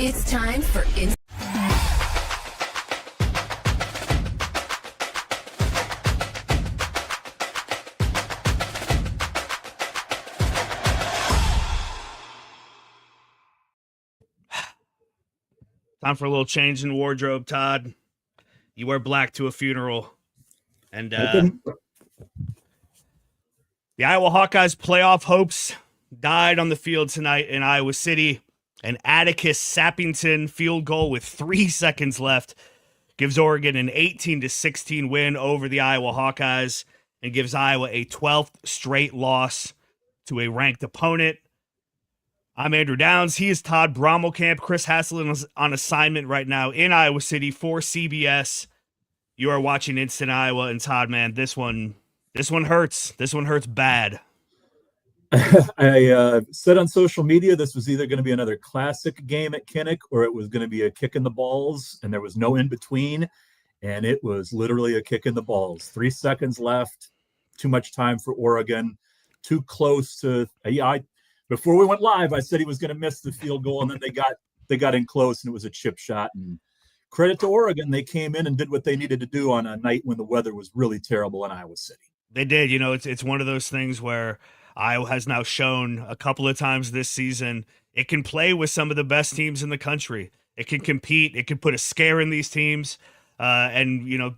It's time for Time for a little change in wardrobe, Todd. You wear black to a funeral. And the Iowa Hawkeyes playoff hopes died on the field tonight in Iowa City. An Atticus Sappington field goal with 3 seconds left gives Oregon an 18-16 win over the Iowa Hawkeyes and gives Iowa a 12th straight loss to a ranked opponent. I'm Andrew Downs. He is Todd Brommelkamp. Chris Hassel is on assignment right now in Iowa City for CBS. You are watching Instant Iowa, and Todd, man, this one hurts. This one hurts bad. I said on social media this was either going to be another classic game at Kinnick or it was going to be a kick in the balls, and there was no in between, and it was literally a kick in the balls. 3 seconds left, too much time for Oregon, too close to. Before we went live, I said he was going to miss the field goal, and then they got in close, and it was a chip shot. And credit to Oregon, they came in and did what they needed to do on a night when the weather was really terrible in Iowa City. They did. You know, it's one of those things where Iowa has now shown a couple of times this season it can play with some of the best teams in the country. It can compete. It can put a scare in these teams. And, you know,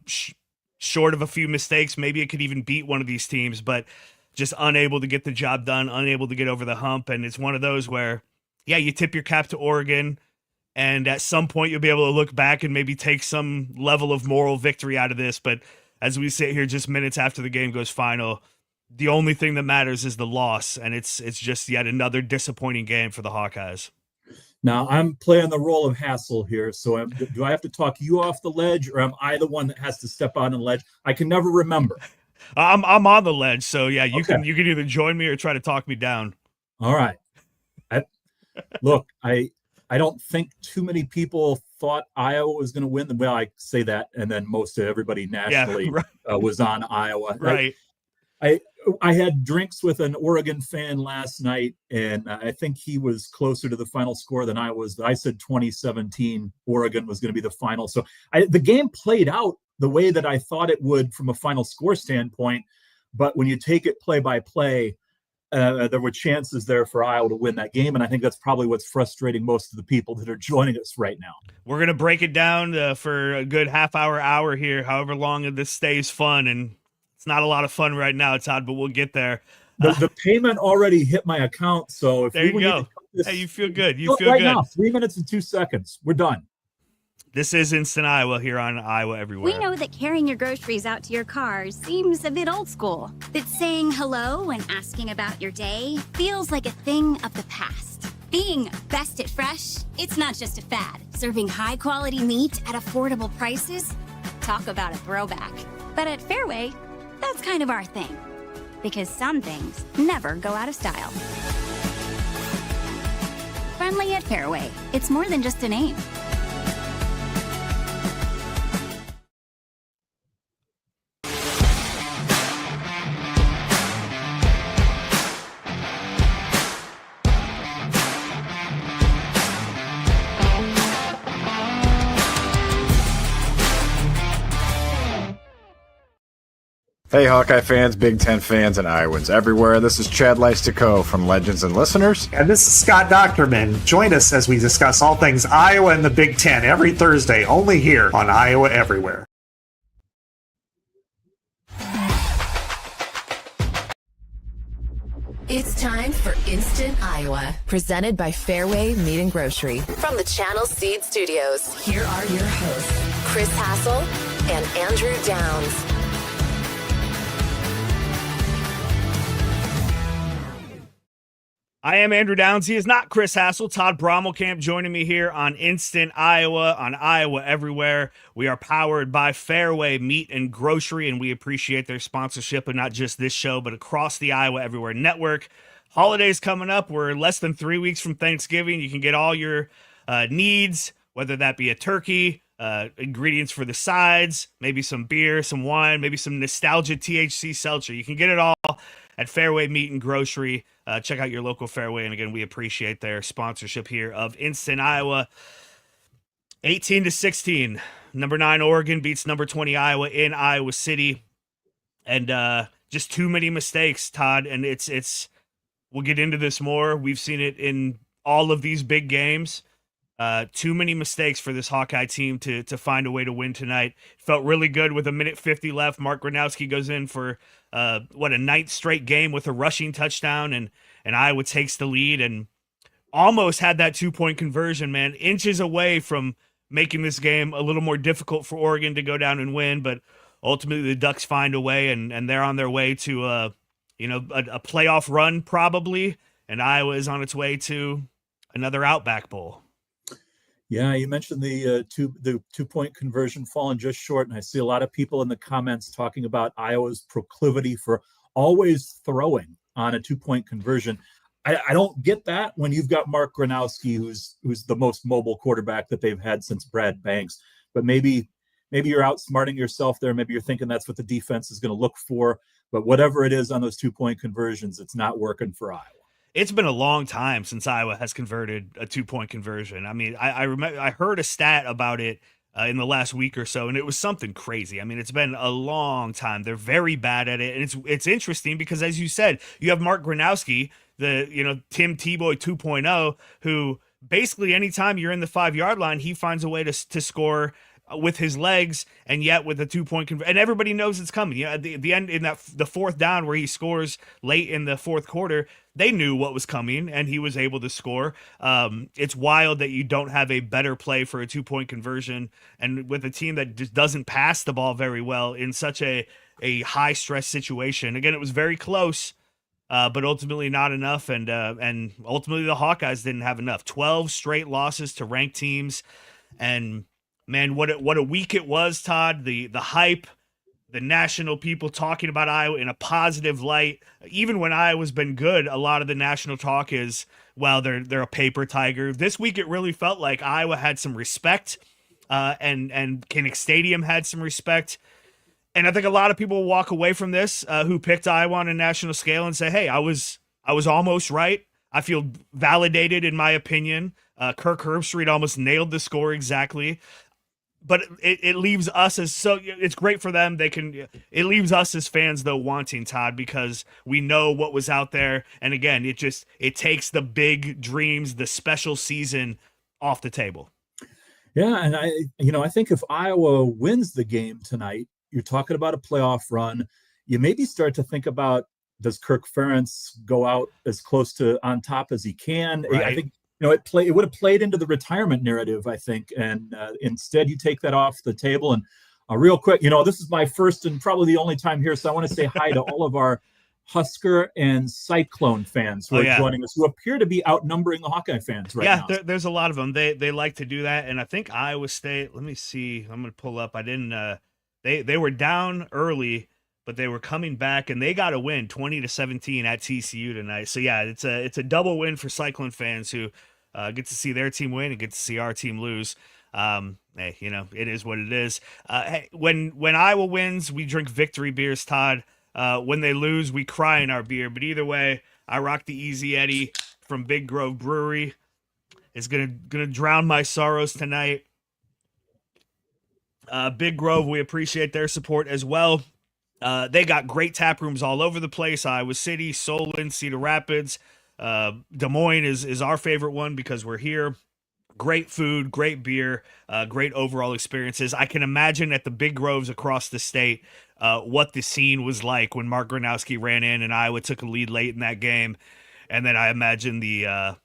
short of a few mistakes, maybe it could even beat one of these teams, but just unable to get the job done, unable to get over the hump. And it's one of those where, yeah, you tip your cap to Oregon, and at some point you'll be able to look back and maybe take some level of moral victory out of this. But as we sit here just minutes after the game goes final, the only thing that matters is the loss, and it's just yet another disappointing game for the Hawkeyes. Now, I'm playing the role of Hassel here, so do I have to talk you off the ledge, or am I the one that has to step out on the ledge? I can never remember. I'm on the ledge, so yeah, you can either join me or try to talk me down. All right. Look, I don't think too many people thought Iowa was going to win. Well, I say that, and then most of everybody nationally was on Iowa. Right. I had drinks with an Oregon fan last night, and I think he was closer to the final score than I was. I said 2017 Oregon was going to be the final. So the game played out the way that I thought it would from a final score standpoint. But when you take it play by play, there were chances there for Iowa to win that game. And I think that's probably what's frustrating most of the people that are joining us right now. We're going to break it down for a good hour here, however long this stays fun. And it's not a lot of fun right now, Todd, but we'll get there. The payment already hit my account. So if there you go. Hey, you feel good. You feel right good. Now, 3 minutes and 2 seconds. We're done. This is Instant Iowa here on Iowa Everywhere. We know that carrying your groceries out to your car seems a bit old school. That saying hello and asking about your day feels like a thing of the past. Being best at fresh, it's not just a fad. Serving high-quality meat at affordable prices? Talk about a throwback. But at Fareway, that's kind of our thing. Because some things never go out of style. Friendly at Fareway. It's more than just a name. Hey Hawkeye fans, Big Ten fans, and Iowans everywhere. This is Chad Leistico from Legends and Listeners. And this is Scott Docterman. Join us as we discuss all things Iowa and the Big Ten every Thursday, only here on Iowa Everywhere. It's time for Instant Iowa, presented by Fareway Meat Grocery. From the Channel Seed Studios, here are your hosts, Chris Hassel and Andrew Downs. I am Andrew Downs. He is not Chris Hassel. Todd Brommelkamp joining me here on Instant Iowa, on Iowa Everywhere. We are powered by Fareway Meat and Grocery, and we appreciate their sponsorship of not just this show, but across the Iowa Everywhere network. Holidays coming up. We're less than 3 weeks from Thanksgiving. You can get all your needs, whether that be a turkey, ingredients for the sides, maybe some beer, some wine, maybe some nostalgia THC seltzer. You can get it all at Fareway Meat and Grocery. Check out your local Fareway. And again, we appreciate their sponsorship here of Instant Iowa. 18-16. Number 9 Oregon beats number 20 Iowa in Iowa City. And just too many mistakes, Todd. And it's we'll get into this more. We've seen it in all of these big games. Too many mistakes for this Hawkeye team to find a way to win tonight. Felt really good with 1:50 left. Mark Gronowski goes in for a 9th straight game with a rushing touchdown, and Iowa takes the lead and almost had that 2-point conversion, man. Inches away from making this game a little more difficult for Oregon to go down and win, but ultimately the Ducks find a way, and they're on their way to a playoff run probably, and Iowa is on its way to another Outback Bowl. Yeah, you mentioned the 2-point conversion falling just short, and I see a lot of people in the comments talking about Iowa's proclivity for always throwing on a 2-point conversion. I don't get that when you've got Mark Gronowski, who's the most mobile quarterback that they've had since Brad Banks. But maybe you're outsmarting yourself there. Maybe you're thinking that's what the defense is going to look for. But whatever it is on those 2-point conversions, it's not working for Iowa. It's been a long time since Iowa has converted a 2-point conversion. I mean, I remember I heard a stat about it in the last week or so, and it was something crazy. I mean, it's been a long time. They're very bad at it, and it's interesting because, as you said, you have Mark Gronowski, the Tim Tebow 2.0, who basically anytime you're in the 5-yard line, he finds a way to score with his legs, and yet with a 2-point conversion, and everybody knows it's coming. At the end, in the 4th down where he scores late in the 4th quarter, they knew what was coming, and he was able to score. It's wild that you don't have a better play for a 2-point conversion, and with a team that just doesn't pass the ball very well in such a high stress situation. Again, it was very close, but ultimately not enough, and ultimately the Hawkeyes didn't have enough. 12 straight losses to ranked teams, and man, what a week it was, Todd. The hype, the national people talking about Iowa in a positive light. Even when Iowa's been good, a lot of the national talk is, well, they're a paper tiger. This week it really felt like Iowa had some respect, and Kinnick Stadium had some respect. And I think a lot of people will walk away from this who picked Iowa on a national scale and say, hey, I was almost right. I feel validated in my opinion. Kirk Herbstreit almost nailed the score exactly. But it leaves us it's great for them. It leaves us as fans though wanting, Todd, because we know what was out there. And again, it takes the big dreams, the special season off the table. Yeah. And I think if Iowa wins the game tonight, you're talking about a playoff run. You maybe start to think about, does Kirk Ferentz go out as close to on top as he can? Right. I think, it would have played into the retirement narrative, I think. And instead you take that off the table. And real quick, this is my first and probably the only time here. So I want to say hi to all of our Husker and Cyclone fans who are joining us, who appear to be outnumbering the Hawkeye fans right now. Yeah, there's a lot of them. They like to do that. And I think Iowa State, let me see. I'm going to pull up. I didn't, they were down early, but they were coming back, and they got a win 20-17 at TCU tonight. So yeah, it's a double win for Cyclone fans who get to see their team win and get to see our team lose. Hey, it is what it is. Hey, when Iowa wins, we drink victory beers, Todd. When they lose, we cry in our beer. But either way, I rock the Easy Eddie from Big Grove Brewery. It's gonna drown my sorrows tonight. Big Grove, we appreciate their support as well. They got great tap rooms all over the place. Iowa City, Solon, Cedar Rapids. Des Moines is our favorite one because we're here. Great food, great beer, great overall experiences. I can imagine at the big groves across the state what the scene was like when Mark Gronowski ran in and Iowa took a lead late in that game. And then I imagine the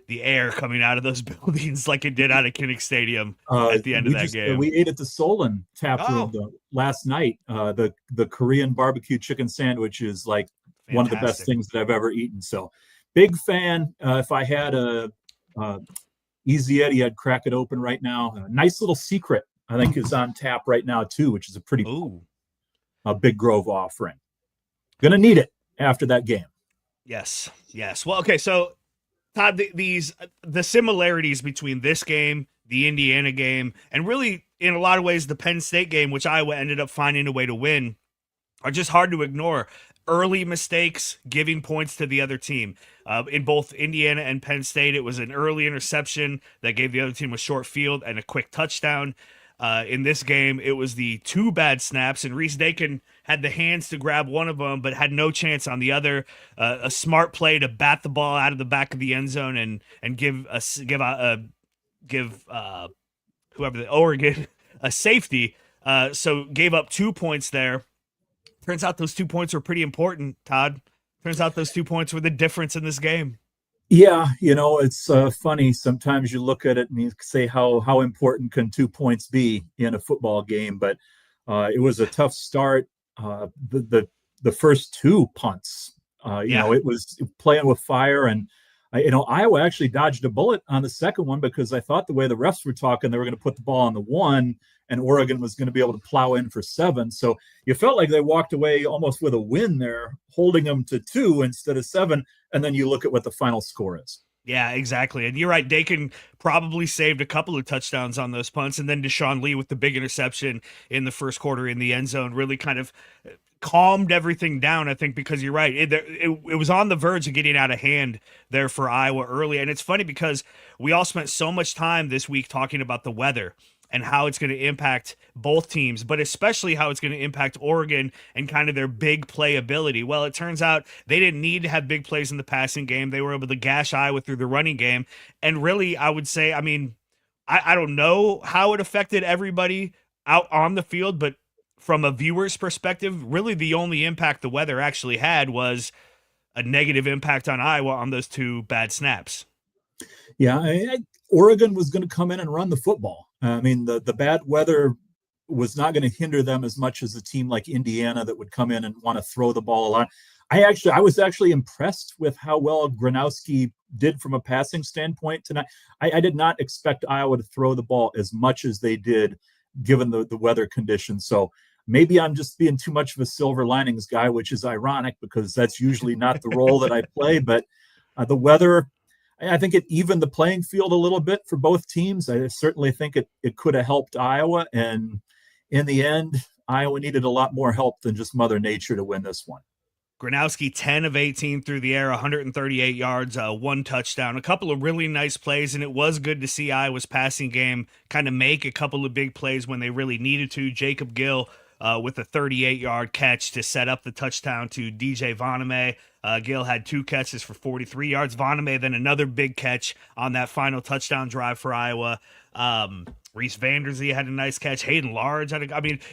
air coming out of those buildings like it did out of Kinnick Stadium at the end of that game. We ate at the Solon tap room last night. The Korean barbecue chicken sandwich is like fantastic. One of the best things that I've ever eaten. So big fan. If I had a Easy Eddie, I'd crack it open right now. A nice little secret, I think, is on tap right now too, which is a pretty Big Grove offering. Gonna need it after that game. Yes. Well, okay, so Todd, the similarities between this game, the Indiana game, and really in a lot of ways the Penn State game, which Iowa ended up finding a way to win, are just hard to ignore. early mistakes giving points to the other team. In both Indiana and Penn State, it was an early interception that gave the other team a short field and a quick touchdown. In this game, it was the 2 bad snaps, and Reese Dakin had the hands to grab one of them, but had no chance on the other. A smart play to bat the ball out of the back of the end zone and give whoever the Oregon a safety. So gave up 2 points there. Turns out those 2 points were pretty important, Todd. Turns out those 2 points were the difference in this game. Yeah, it's funny. Sometimes you look at it and you say how important can 2 points be in a football game, but it was a tough start. The first 2 punts, it was playing with fire, and Iowa actually dodged a bullet on the second one because I thought the way the refs were talking, they were going to put the ball on the 1, and Oregon was going to be able to plow in for 7. So you felt like they walked away almost with a win there, holding them to 2 instead of 7. And then you look at what the final score is. Yeah, exactly. And you're right. Dakin probably saved a couple of touchdowns on those punts. And then Deshaun Lee with the big interception in the first quarter in the end zone really kind of calmed everything down, I think, because you're right. It was on the verge of getting out of hand there for Iowa early. And it's funny because we all spent so much time this week talking about the weather and how it's going to impact both teams, but especially how it's going to impact Oregon and kind of their big playability. Well, it turns out they didn't need to have big plays in the passing game. They were able to gash Iowa through the running game. And really, I would say, I don't know how it affected everybody out on the field, but from a viewer's perspective, really the only impact the weather actually had was a negative impact on Iowa on those 2 bad snaps. Yeah, Oregon was going to come in and run the football. The bad weather was not going to hinder them as much as a team like Indiana that would come in and want to throw the ball a lot. I was actually impressed with how well Gronowski did from a passing standpoint tonight. I did not expect Iowa to throw the ball as much as they did, given the weather conditions. So maybe I'm just being too much of a silver linings guy, which is ironic because that's usually not the role that I play. But the weather, I think it evened the playing field a little bit for both teams. I certainly think it could have helped Iowa. And in the end, Iowa needed a lot more help than just Mother Nature to win this one. Gronowski, 10 of 18 through the air, 138 yards, 1 touchdown, a couple of really nice plays, and it was good to see Iowa's passing game kind of make a couple of big plays when they really needed to. Jacob Gill with a 38-yard catch to set up the touchdown to DJ Voname. Gill had 2 catches for 43 yards. Voname then another big catch on that final touchdown drive for Iowa. Reese Vanderzee had a nice catch. Hayden Large had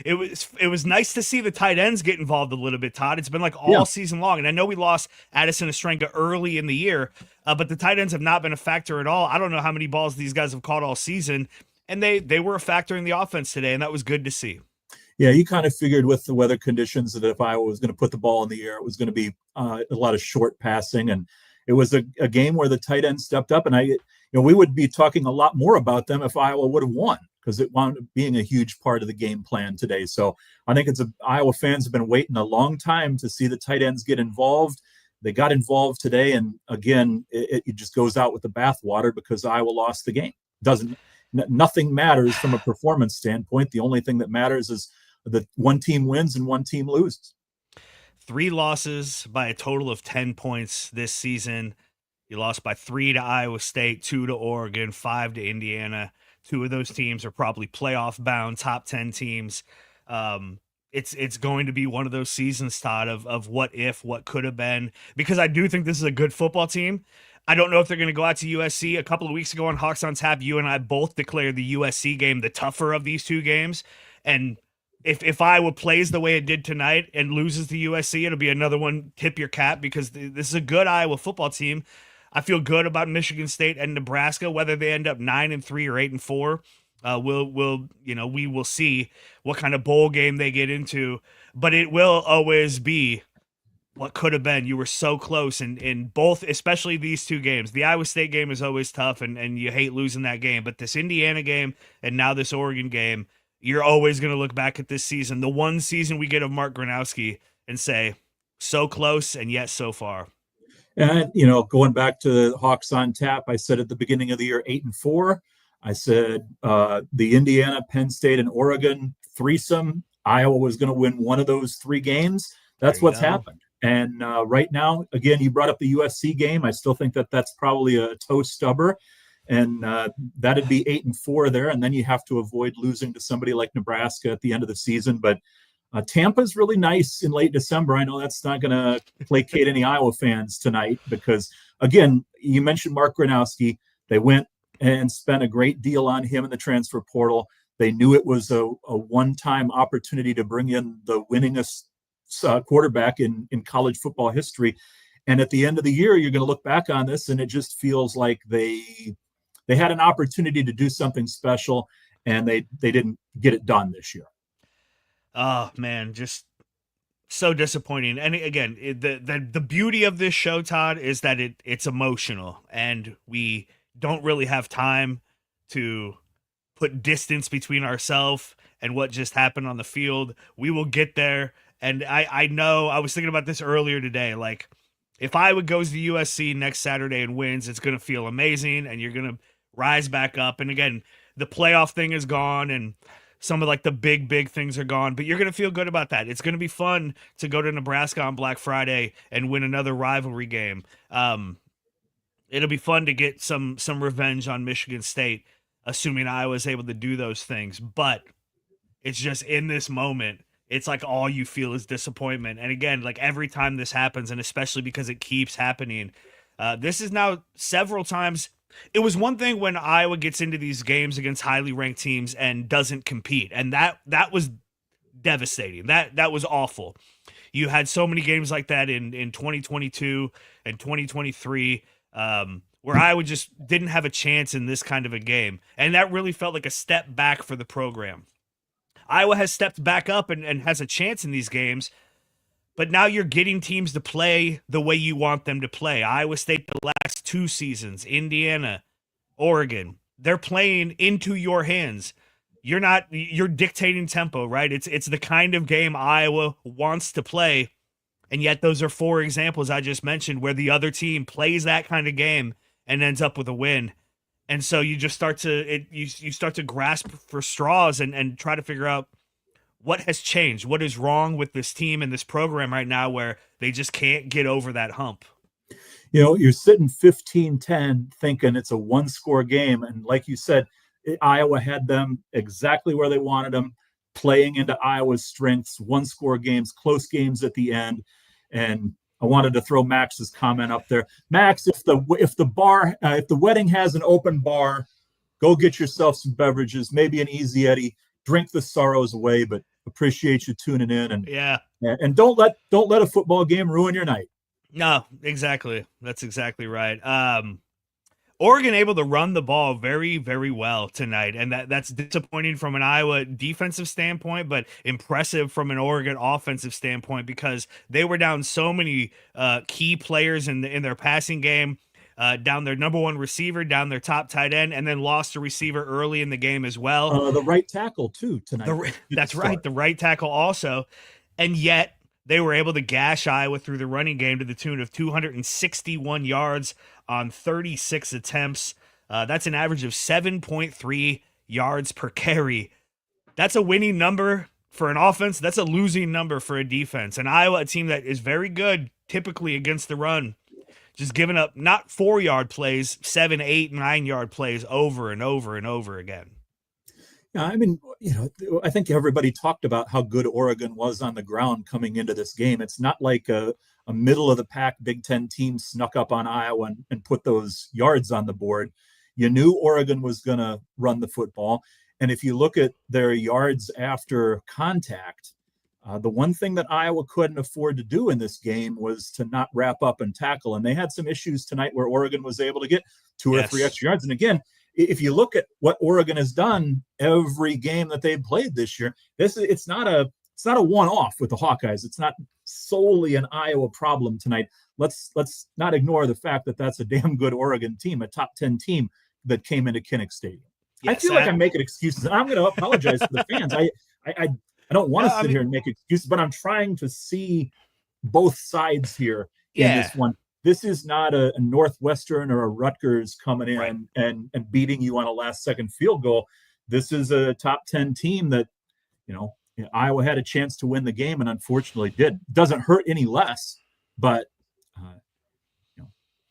it was nice to see the tight ends get involved a little bit, Todd. It's been like all season long. And I know we lost Addison Ostrenga early in the year, but the tight ends have not been a factor at all. I don't know how many balls these guys have caught all season, and they were a factor in the offense today, and that was good to see. Yeah, you kind of figured with the weather conditions that if Iowa was going to put the ball in the air, it was going to be a lot of short passing. And it was a game where the tight end stepped up. And we would be talking a lot more about them if Iowa would have won, because it wound up being a huge part of the game plan today. So I think Iowa fans have been waiting a long time to see the tight ends get involved. They got involved today. And again, it just goes out with the bathwater because Iowa lost the game. Nothing matters from a performance standpoint. The only thing that matters is that one team wins and one team loses. 3 losses by a total of 10 points this season. You lost by 3 to Iowa State, 2 to Oregon, 5 to Indiana. 2 of those teams are probably playoff bound, top 10 teams. It's going to be one of those seasons, Todd, of what if, what could have been, because I do think this is a good football team. I don't know if they're going to go out to USC. A couple of weeks ago on Hawks on Tap, you and I both declared the USC game the tougher of these 2 games. And if Iowa plays the way it did tonight and loses to USC, it'll be another one, tip your cap, because this is a good Iowa football team. I feel good about Michigan State and Nebraska, whether they end up 9-3 or 8-4. We will see what kind of bowl game they get into, but it will always be what could have been. You were so close in both, especially these 2 games. The Iowa State game is always tough, and you hate losing that game. But this Indiana game and now this Oregon game, you're always going to look back at this season, the one season we get of Mark Gronowski, and say, so close and yet so far. And, going back to the Hawks on Tap, I said at the beginning of the year, 8-4. I said the Indiana, Penn State, and Oregon threesome, Iowa was going to win one of those 3 games. That's what's happened. And right now, again, you brought up the USC game. I still think that that's probably a toe stubber, and that'd be 8-4 there. And then you have to avoid losing to somebody like Nebraska at the end of the season. But Tampa's really nice in late December. I know that's not going to placate any Iowa fans tonight because, again, you mentioned Mark Gronowski. They went and spent a great deal on him in the transfer portal. They knew it was a one-time opportunity to bring in the winningest quarterback in college football history. And at the end of the year, you're going to look back on this and it just feels like they had an opportunity to do something special and they didn't get it done this year. Oh man, just so disappointing. And again, the beauty of this show, Todd, is that it's emotional and we don't really have time to put distance between ourselves and what just happened on the field. We will get there. And I know I was thinking about this earlier today. Like, if Iowa goes to USC next Saturday and wins, it's going to feel amazing, and you're going to rise back up. And again, the playoff thing is gone, and some of like the big things are gone, but you're going to feel good about that. It's going to be fun to go to Nebraska on Black Friday and win another rivalry game. It'll be fun to get some revenge on Michigan State, assuming Iowa is able to do those things. But it's just in this moment, it's like all you feel is disappointment. And again, like every time this happens, and especially because it keeps happening, this is now several times. It was one thing when Iowa gets into these games against highly ranked teams and doesn't compete. And that was devastating. That was awful. You had so many games like that in 2022 and 2023 where Iowa just didn't have a chance in this kind of a game. And that really felt like a step back for the program. Iowa has stepped back up and has a chance in these games, but now you're getting teams to play the way you want them to play. Iowa State the last 2 seasons, Indiana, Oregon, they're playing into your hands. You're dictating tempo, right? It's the kind of game Iowa wants to play, and yet those are 4 examples I just mentioned where the other team plays that kind of game and ends up with a win. And so you just start to grasp for straws and try to figure out what has changed, what is wrong with this team and this program right now where they just can't get over that hump. You know, you're sitting 15-10 thinking it's a 1-score game. And like you said, Iowa had them exactly where they wanted them, playing into Iowa's strengths, 1-score games, close games at the end. And I wanted to throw Max's comment up there. Max, if the wedding has an open bar, go get yourself some beverages, maybe an Easy Eddie, drink the sorrows away, but appreciate you tuning in. And don't let a football game ruin your night. No, exactly. That's exactly right. Oregon able to run the ball very, very well tonight, and that's disappointing from an Iowa defensive standpoint, but impressive from an Oregon offensive standpoint because they were down so many key players in their passing game, down their number 1 receiver, down their top tight end, and then lost a receiver early in the game as well. The right tackle too tonight. That's right, the right tackle also, and yet they were able to gash Iowa through the running game to the tune of 261 yards on 36 attempts. That's an average of 7.3 yards per carry. That's a winning number for an offense. That's a losing number for a defense. And Iowa, a team that is very good typically against the run, just giving up not 4-yard plays, 7, 8, 9-yard plays over and over and over again. Yeah, I mean, I think everybody talked about how good Oregon was on the ground coming into this game. It's not like a middle-of-the-pack Big Ten team snuck up on Iowa and put those yards on the board. You knew Oregon was going to run the football. And if you look at their yards after contact, the one thing that Iowa couldn't afford to do in this game was to not wrap up and tackle. And they had some issues tonight where Oregon was able to get 2 or 3 extra yards. And again, if you look at what Oregon has done every game that they've played this year, it's not a one-off with the Hawkeyes. It's not solely an Iowa problem tonight. Let's not ignore the fact that that's a damn good Oregon team, a top 10 team that came into Kinnick Stadium. Yes, I feel like I'm making excuses, and I'm going to apologize to the fans. I don't want to sit here and make excuses, but I'm trying to see both sides here in this one. This is not a Northwestern or a Rutgers coming in and beating you on a last-second field goal. This is a top 10 team that, Iowa had a chance to win the game and unfortunately did. Doesn't hurt any less but you know,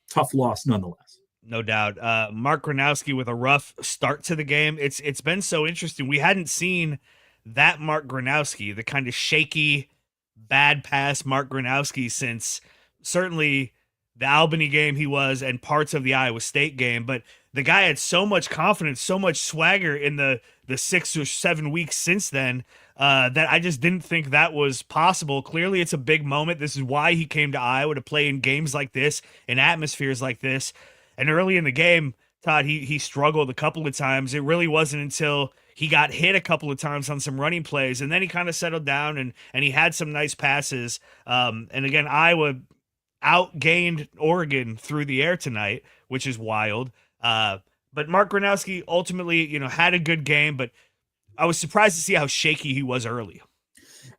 tough loss nonetheless. No doubt. Mark Gronowski with a rough start to the game. It's been so interesting. We hadn't seen that Mark Gronowski, the kind of shaky, bad pass Mark Gronowski, since certainly the Albany game he was and parts of the Iowa State game. But the guy had so much confidence, so much swagger in the 6 or 7 weeks since then, that I just didn't think that was possible. Clearly, it's a big moment. This is why he came to Iowa, to play in games like this, in atmospheres like this. And early in the game, Todd, he struggled a couple of times. It really wasn't until he got hit a couple of times on some running plays, and then he kind of settled down, and he had some nice passes. And again, Iowa outgained Oregon through the air tonight, which is wild. But Mark Gronowski ultimately, had a good game, but I was surprised to see how shaky he was early.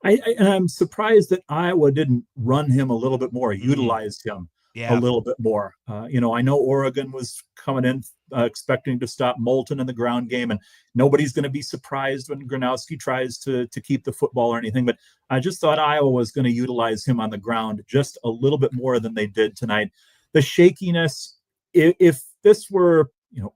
I'm surprised that Iowa didn't run him a little bit more, utilize him a little bit more. I know Oregon was coming in expecting to stop Moulton in the ground game, and nobody's going to be surprised when Gronowski tries to keep the football or anything. But I just thought Iowa was going to utilize him on the ground just a little bit more than they did tonight. The shakiness, if this were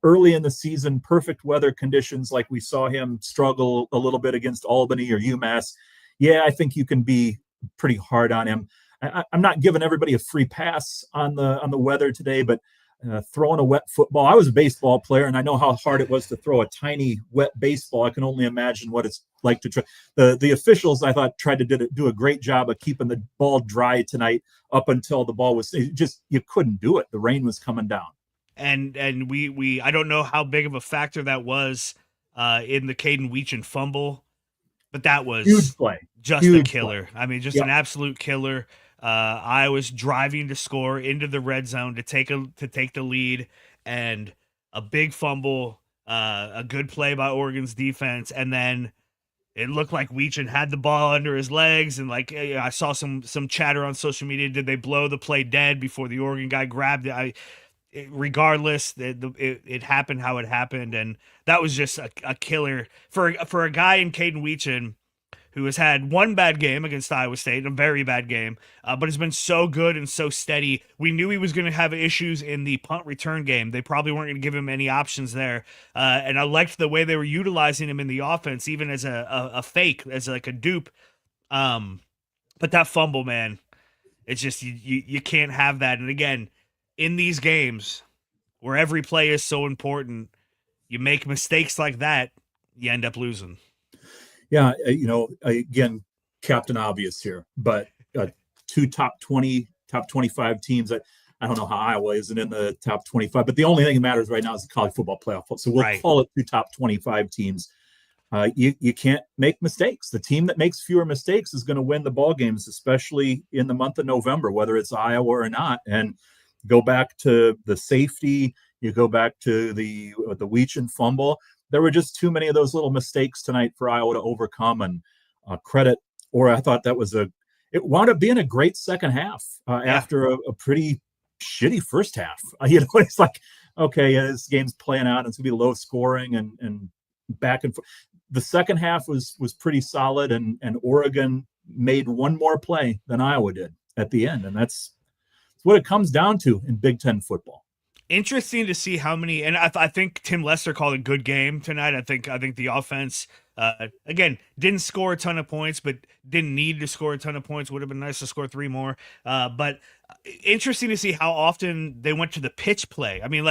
early in the season, perfect weather conditions, like we saw him struggle a little bit against Albany or UMass, I think you can be pretty hard on him. I'm not giving everybody a free pass on the weather today, but throwing a wet football. I was a baseball player, and I know how hard it was to throw a tiny wet baseball. I can only imagine what it's like to try. The officials, I thought, tried to do a great job of keeping the ball dry tonight up until the ball was just, you couldn't do it. The rain was coming down. And we I don't know how big of a factor that was in the Caden Weechin fumble, but that was huge play, just a killer. Play. I mean, just an absolute killer. I was driving to score into the red zone to take the lead, and a big fumble, a good play by Oregon's defense, and then it looked like Weechin had the ball under his legs, and I saw some chatter on social media. Did they blow the play dead before the Oregon guy grabbed it? Regardless, it happened how it happened, and that was just a killer for a guy in Caden Weechin, who has had one bad game against Iowa State, a very bad game, but has been so good and so steady. We knew he was going to have issues in the punt return game. They probably weren't going to give him any options there, and I liked the way they were utilizing him in the offense, even as a fake, as like a dupe. But that fumble, man, it's just you can't have that. And again, in these games where every play is so important, you make mistakes like that, you end up losing. Yeah, again, Captain Obvious here, but two top 20, top 25 teams. I don't know how Iowa isn't in the top 25, but the only thing that matters right now is the college football playoff. So we'll call it two top 25 teams. You can't make mistakes. The team that makes fewer mistakes is going to win the ball games, especially in the month of November, whether it's Iowa or not. And go back to the safety, you go back to the Weechin fumble. There were just too many of those little mistakes tonight for Iowa to overcome, and credit, or I thought it wound up being a great second half after a pretty shitty first half. It's like, okay, this game's playing out, and it's gonna be low scoring and back and forth. The second half was pretty solid, and Oregon made one more play than Iowa did at the end, and that's what it comes down to in Big Ten football. Interesting to see how many, and I think Tim Lester called a good game tonight. I think the offense, again, didn't score a ton of points, but didn't need to score a ton of points. Would have been nice to score 3 more. But interesting to see how often they went to the pitch play. I mean,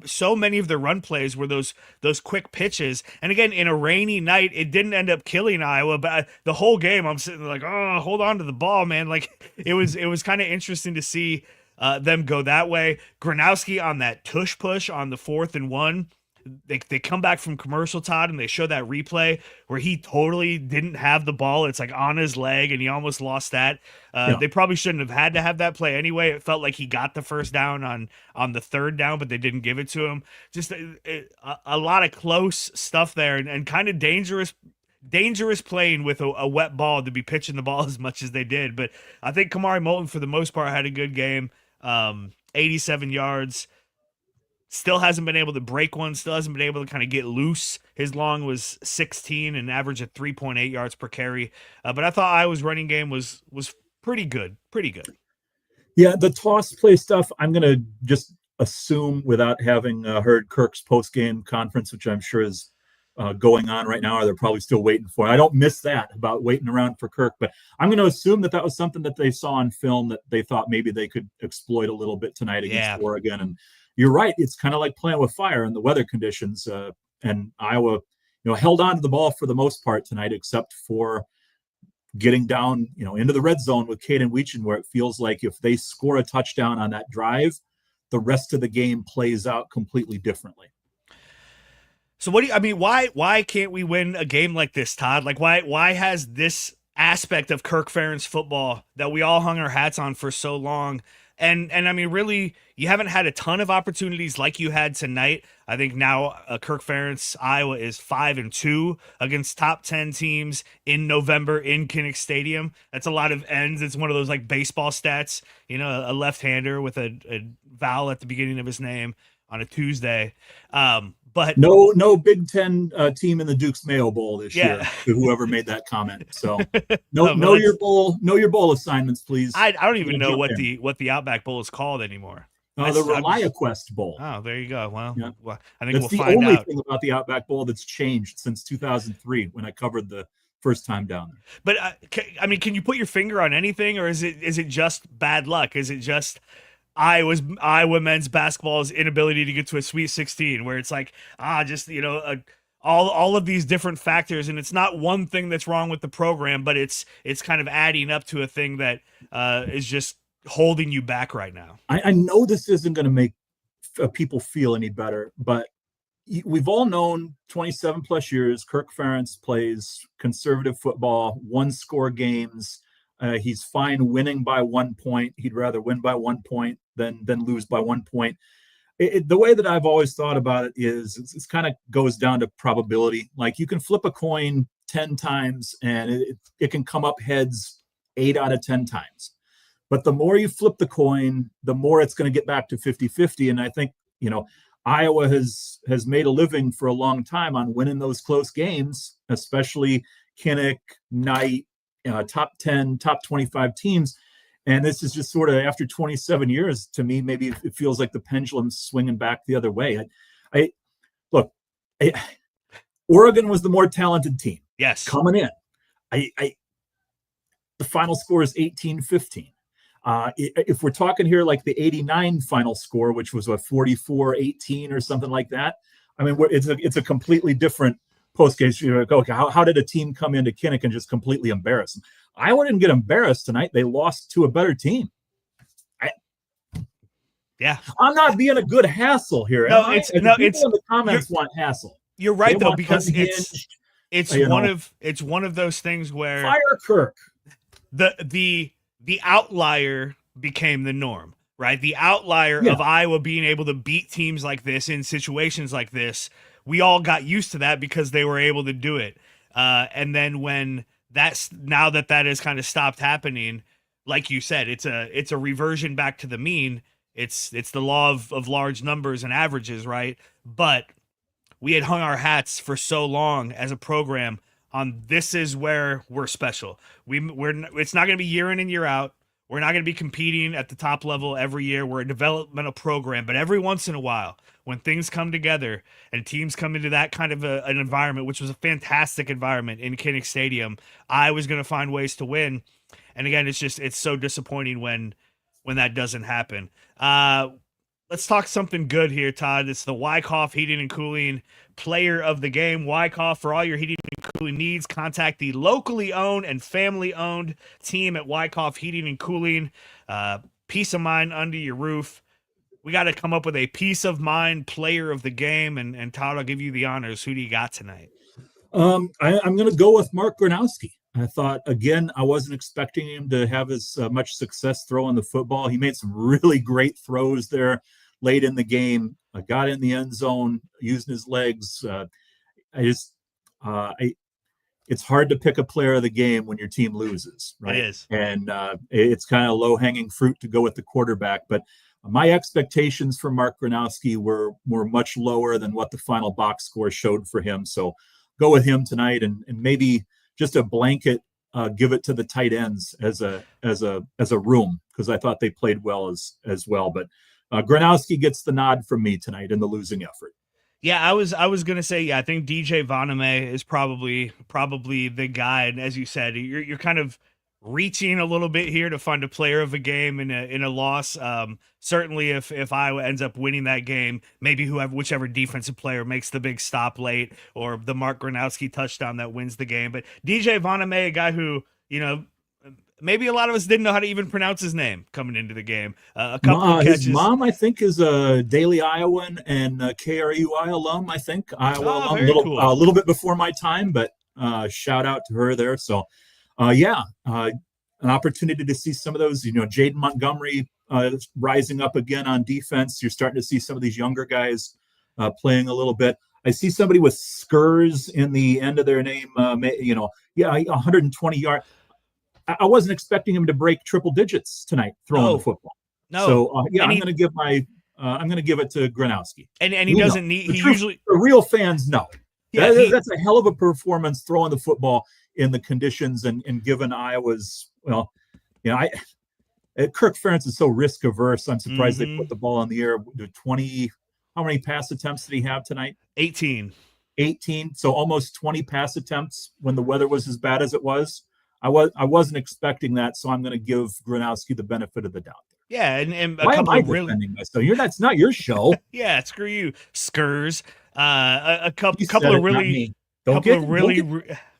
so many of the run plays were those quick pitches. And again, in a rainy night, it didn't end up killing Iowa, but the whole game I'm sitting like, oh, hold on to the ball, man. It was kind of interesting to see them go that way. Gronowski on that tush push on the 4th and 1. They come back from commercial, Todd, and they show that replay where he totally didn't have the ball. It's on his leg, and he almost lost that. They probably shouldn't have had to have that play anyway. It felt like he got the first down on the 3rd down, but they didn't give it to him. Just a lot of close stuff there, and kind of dangerous playing with a wet ball to be pitching the ball as much as they did. But I think Kamari Moulton, for the most part, had a good game. 87 yards. Still hasn't been able to break one. Still hasn't been able to kind of get loose. His long was 16 and average at 3.8 yards per carry. But I thought Iowa's running game was pretty good. Pretty good. Yeah, the toss play stuff, I'm going to just assume without having heard Kirk's post-game conference, which I'm sure is going on right now, or they're probably still waiting for. I don't miss that about waiting around for Kirk, but I'm going to assume that that was something that they saw on film that they thought maybe they could exploit a little bit tonight against Oregon. And you're right, it's kind of like playing with fire in the weather conditions. And Iowa, held on to the ball for the most part tonight, except for getting down, into the red zone with Caden Weechin, where it feels like if they score a touchdown on that drive, the rest of the game plays out completely differently. So why can't we win a game like this, Todd? Like why has this aspect of Kirk Ferentz football that we all hung our hats on for so long? And I mean, really, you haven't had a ton of opportunities like you had tonight. I think now Kirk Ferentz Iowa is 5-2 against top 10 teams in November in Kinnick Stadium. That's a lot of ends. It's one of those like baseball stats, a left-hander with a vowel at the beginning of his name on a Tuesday. But no Big Ten team in the Duke's Mayo Bowl this year. To whoever made that comment. So know your bowl assignments, please. I don't even know what the Outback Bowl is called anymore. The ReliaQuest Bowl. Oh, there you go. Well, yeah. I think that's we'll find out. The only thing about the Outback Bowl that's changed since 2003 when I covered the first time down there. But can you put your finger on anything, or is it just bad luck? Is it just Iowa men's basketball's inability to get to a Sweet 16, where it's like all of these different factors, and it's not one thing that's wrong with the program, but it's kind of adding up to a thing that is just holding you back right now. I know this isn't going to make people feel any better, but we've all known 27 plus years Kirk Ferentz plays conservative football, one-score games. He's fine winning by 1 point. He'd rather win by 1 point than lose by 1 point. The way that I've always thought about it is it's kind of goes down to probability. Like you can flip a coin 10 times and it can come up heads 8 out of 10 times. But the more you flip the coin, the more it's going to get back to 50-50. And I think, Iowa has made a living for a long time on winning those close games, especially Kinnick, Knight, top 10, top 25 teams. And this is just sort of after 27 years, to me, maybe it feels like the pendulum's swinging back the other way. Oregon was the more talented team. Yes. Coming in. The final score is 18-15. If we're talking here like the 89 final score, which was 44-18 or something like that, I mean, it's a completely different post case. You're like, okay, how did a team come into Kinnick and just completely embarrass them? Iowa didn't get embarrassed tonight. They lost to a better team. I'm not being a good hassle here. People in the comments want hassle. You're right though, because it's one of those things where fire Kirk. The outlier became the norm, right? The outlier of Iowa being able to beat teams like this in situations like this. We all got used to that because they were able to do it. And then when now that has kind of stopped happening, like you said, it's a reversion back to the mean. It's the law of large numbers and averages, right? But we had hung our hats for so long as a program on this is where we're special. It's not going to be year in and year out. We're not going to be competing at the top level every year. We're a developmental program, but every once in a while, when things come together and teams come into that kind of an environment, which was a fantastic environment in Kinnick Stadium, I was going to find ways to win. And again, it's so disappointing when that doesn't happen. Let's talk something good here, Todd. It's the Wyckoff Heating and Cooling Player of the Game. Wyckoff, for all your heating and cooling needs, contact the locally owned and family-owned team at Wyckoff Heating and Cooling. Peace of mind under your roof. We got to come up with a peace of mind player of the game. And Todd, I'll give you the honors. Who do you got tonight? I'm going to go with Mark Gronowski. I thought, again, I wasn't expecting him to have as much success throwing the football. He made some really great throws there late in the game. Got in the end zone, using his legs. It's hard to pick a player of the game when your team loses, right? It is. And it's kind of low-hanging fruit to go with the quarterback. But my expectations for Mark Gronowski were much lower than what the final box score showed for him. So go with him tonight and maybe just a blanket give it to the tight ends as a room, because I thought they played well as well. But Gronowski gets the nod from me tonight in the losing effort. Yeah, I was gonna say, I think DJ Voname is probably the guy, and as you said, you're kind of reaching a little bit here to find a player of a game in a loss. Certainly, if Iowa ends up winning that game, maybe whichever defensive player makes the big stop late, or the Mark Gronowski touchdown that wins the game. But DJ Voname, a guy who maybe a lot of us didn't know how to even pronounce his name coming into the game. A couple of catches. His mom, I think, is a Daily Iowan and KRUI alum. I think Iowa alum. A little bit before my time, but shout out to her there. So, an opportunity to see some of those. Jaden Montgomery rising up again on defense. You're starting to see some of these younger guys playing a little bit. I see somebody with Skurs in the end of their name. 120 yards. I wasn't expecting him to break triple digits tonight throwing the football. No. So I'm going to give it to Gronowski. And he doesn't need. The real fans know. Yeah, that's a hell of a performance throwing the football in the conditions and given Iowa's. Kirk Ferentz is so risk averse. I'm surprised they put the ball in the air. 20. How many pass attempts did he have tonight? 18. So almost 20 pass attempts when the weather was as bad as it was. I wasn't expecting that, so I'm going to give Gronowski the benefit of the doubt. Yeah, and why am I defending myself? That's not your show. Yeah, screw you, Skurs. A couple of really,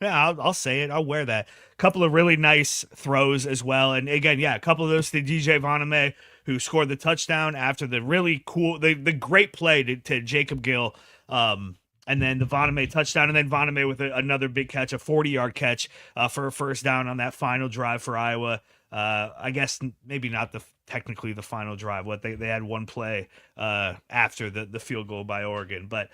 I'll say it. I'll wear that. A couple of really nice throws as well, and again, a couple of those to DJ Voname, who scored the touchdown after the really cool, the great play to Jacob Gill. And then the Voname touchdown, and then Voname with another big catch, a 40-yard catch for a first down on that final drive for Iowa. I guess maybe not technically the final drive. They had one play after the field goal by Oregon, but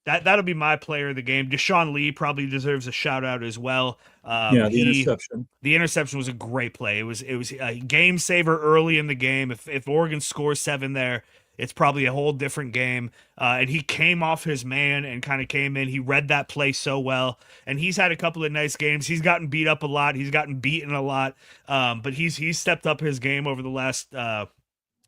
that'll be my player of the game. Deshaun Lee probably deserves a shout out as well. The interception. The interception was a great play. It was a game saver early in the game. If Oregon scores 7 there, it's probably a whole different game. And he came off his man and kind of came in. He read that play so well. And he's had a couple of nice games. He's gotten beat up a lot. He's gotten beaten a lot. But he's stepped up his game over the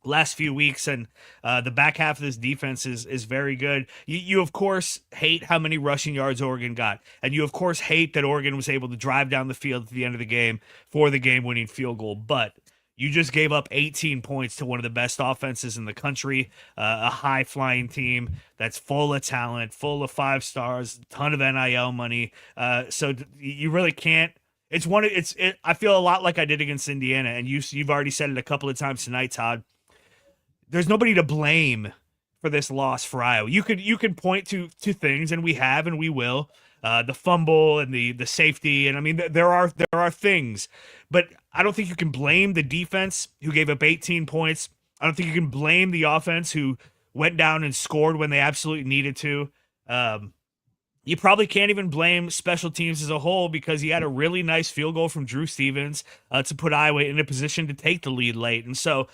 last few weeks. And the back half of this defense is very good. You of course hate how many rushing yards Oregon got. And you of course hate that Oregon was able to drive down the field at the end of the game for the game-winning field goal. But you just gave up 18 points to one of the best offenses in the country, a high-flying team that's full of talent, full of 5 stars, a ton of NIL money. So you really can't. I feel a lot like I did against Indiana, and you've already said it a couple of times tonight, Todd. There's nobody to blame for this loss for Iowa. You could point to things, and we have, and we will. The fumble and the safety, and I mean there are things, but I don't think you can blame the defense who gave up 18 points. I don't think you can blame the offense who went down and scored when they absolutely needed to. You probably can't even blame special teams as a whole, because he had a really nice field goal from Drew Stevens to put Iowa in a position to take the lead late. And so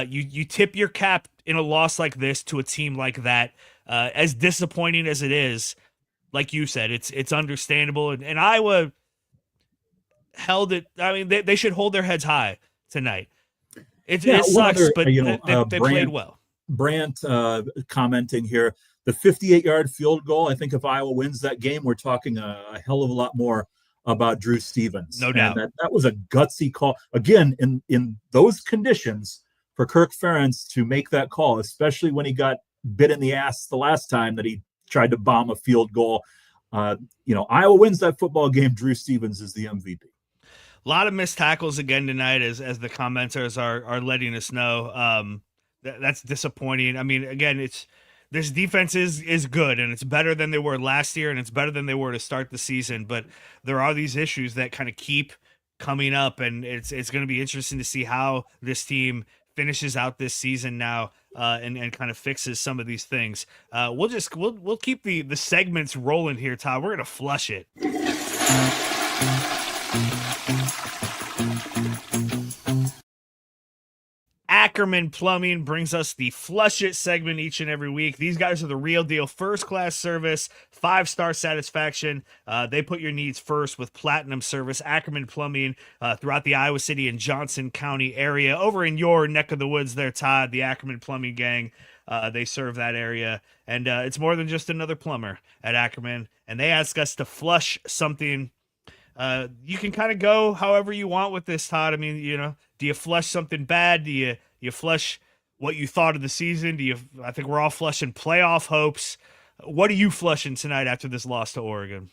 you tip your cap in a loss like this to a team like that, as disappointing as it is. Like you said, it's understandable, and Iowa held it. I mean, they should hold their heads high tonight. It sucks, but they played well. Brandt commenting here, the 58-yard field goal. I think if Iowa wins that game, we're talking a hell of a lot more about Drew Stevens. No doubt. And that was a gutsy call. Again, in those conditions, for Kirk Ferentz to make that call, especially when he got bit in the ass the last time that he tried to bomb a field goal. Iowa wins that football game. Drew Stevens is the MVP. A lot of missed tackles again tonight, as the commenters are letting us know. That's disappointing. I mean, again, this defense is good, and it's better than they were last year, and it's better than they were to start the season. But there are these issues that kind of keep coming up, and it's going to be interesting to see how this team finishes out this season now, and kind of fixes some of these things. We'll keep the segments rolling here, Todd. We're gonna flush it. Ackerman Plumbing brings us the Flush It segment each and every week. These guys are the real deal, first-class service, 5-star satisfaction. They put your needs first with platinum service. Ackerman Plumbing throughout the Iowa City and Johnson County area. Over in your neck of the woods there, Todd, the Ackerman Plumbing gang, they serve that area. And it's more than just another plumber at Ackerman. And they ask us to flush something. You can kind of go however you want with this, Todd. I mean, do you flush something bad? Do you flush what you thought of the season? I think we're all flushing playoff hopes. What are you flushing tonight after this loss to Oregon?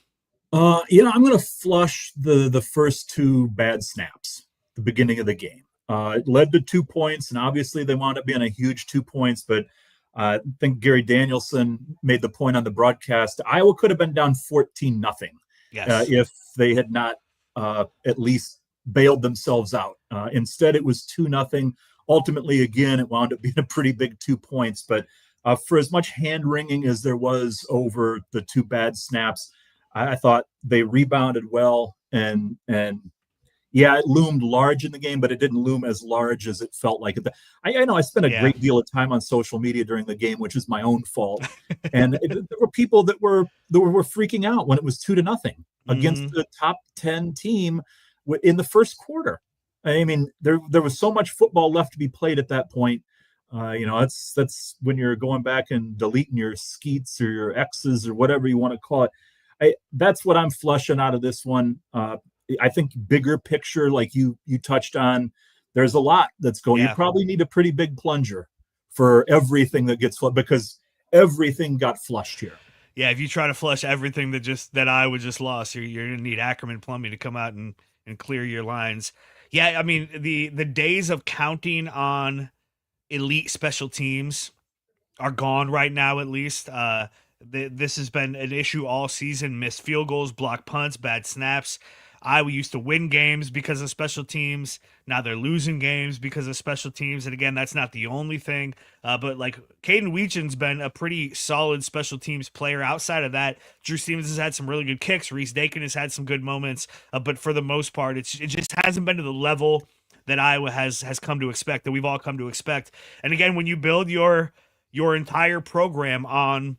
I'm going to flush the first two bad snaps, the beginning of the game. It led to 2 points, and obviously they wound up being a huge 2 points, but I think Gary Danielson made the point on the broadcast. Iowa could have been down 14-0. Yes. If they had not at least bailed themselves out. Instead, it was 2-0. Ultimately, again, it wound up being a pretty big 2 points. But for as much hand-wringing as there was over the two bad snaps, I thought they rebounded well. And yeah, it loomed large in the game, but it didn't loom as large as it felt like. I know I spent a great deal of time on social media during the game, which is my own fault. And there were people that were freaking out when it was 2-0 against the top 10 team in the first quarter. I mean, there was so much football left to be played at that point. That's when you're going back and deleting your skeets or your X's or whatever you want to call it. That's what I'm flushing out of this one. I think bigger picture, like you touched on, there's a lot that's going. You probably need a pretty big plunger for everything that gets flushed, because everything got flushed here. Yeah, if you try to flush everything that Iowa just lost, you're going to need Ackerman Plumbing to come out and clear your lines. Yeah, I mean, the days of counting on elite special teams are gone right now, at least. This has been an issue all season. Missed field goals, blocked punts, bad snaps. Iowa used to win games because of special teams. Now they're losing games because of special teams. And again, that's not the only thing. But like Caden Weechen's been a pretty solid special teams player. Outside of that, Drew Stevens has had some really good kicks. Reese Dakin has had some good moments. But for the most part, it just hasn't been to the level that Iowa has come to expect, that we've all come to expect. And again, when you build your entire program on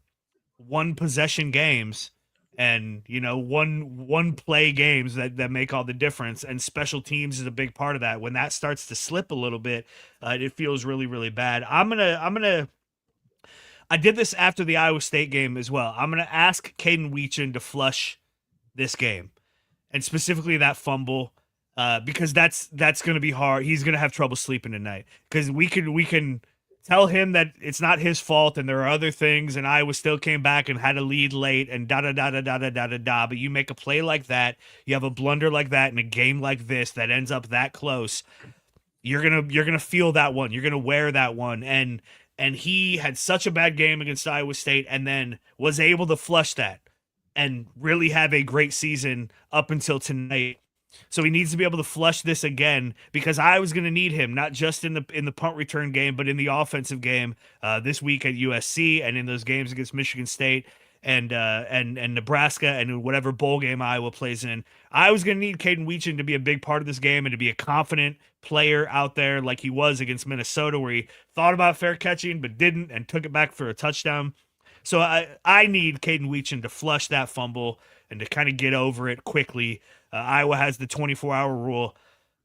one possession games, and one play games that make all the difference, and special teams is a big part of that. When that starts to slip a little bit, it feels really, really bad. I did this after the Iowa State game as well. I'm gonna ask Caden Weechen to flush this game, and specifically that fumble, because that's gonna be hard. He's gonna have trouble sleeping tonight, because we can tell him that it's not his fault and there are other things, and Iowa still came back and had a lead late and da-da-da-da-da-da-da-da. But you make a play like that, you have a blunder like that in a game like this that ends up that close, you're gonna feel that one. You're gonna wear that one. And he had such a bad game against Iowa State and then was able to flush that and really have a great season up until tonight. So he needs to be able to flush this again, because I was going to need him, not just in the punt return game, but in the offensive game this week at USC, and in those games against Michigan State and Nebraska, and whatever bowl game Iowa plays in. I was going to need Caden Weechen to be a big part of this game and to be a confident player out there like he was against Minnesota, where he thought about fair catching but didn't and took it back for a touchdown. So I need Caden Weechen to flush that fumble and to kind of get over it quickly. Iowa has the 24-hour rule.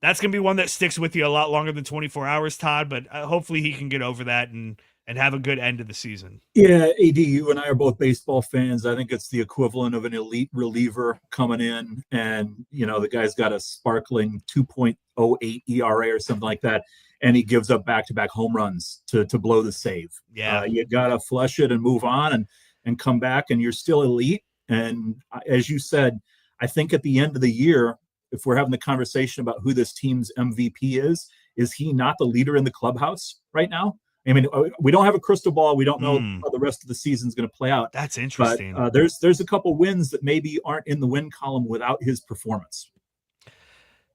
That's going to be one that sticks with you a lot longer than 24 hours, Todd, but hopefully he can get over that and have a good end of the season. Yeah, AD, you and I are both baseball fans. I think it's the equivalent of an elite reliever coming in, and, the guy's got a sparkling 2.08 ERA or something like that, and he gives up back-to-back home runs to blow the save. Yeah. You got to flush it and move on and come back, and you're still elite. And as you said, I think at the end of the year, if we're having the conversation about who this team's MVP is he not the leader in the clubhouse right now? I mean, we don't have a crystal ball. We don't know how the rest of the season is going to play out. That's interesting. But there's a couple wins that maybe aren't in the win column without his performance.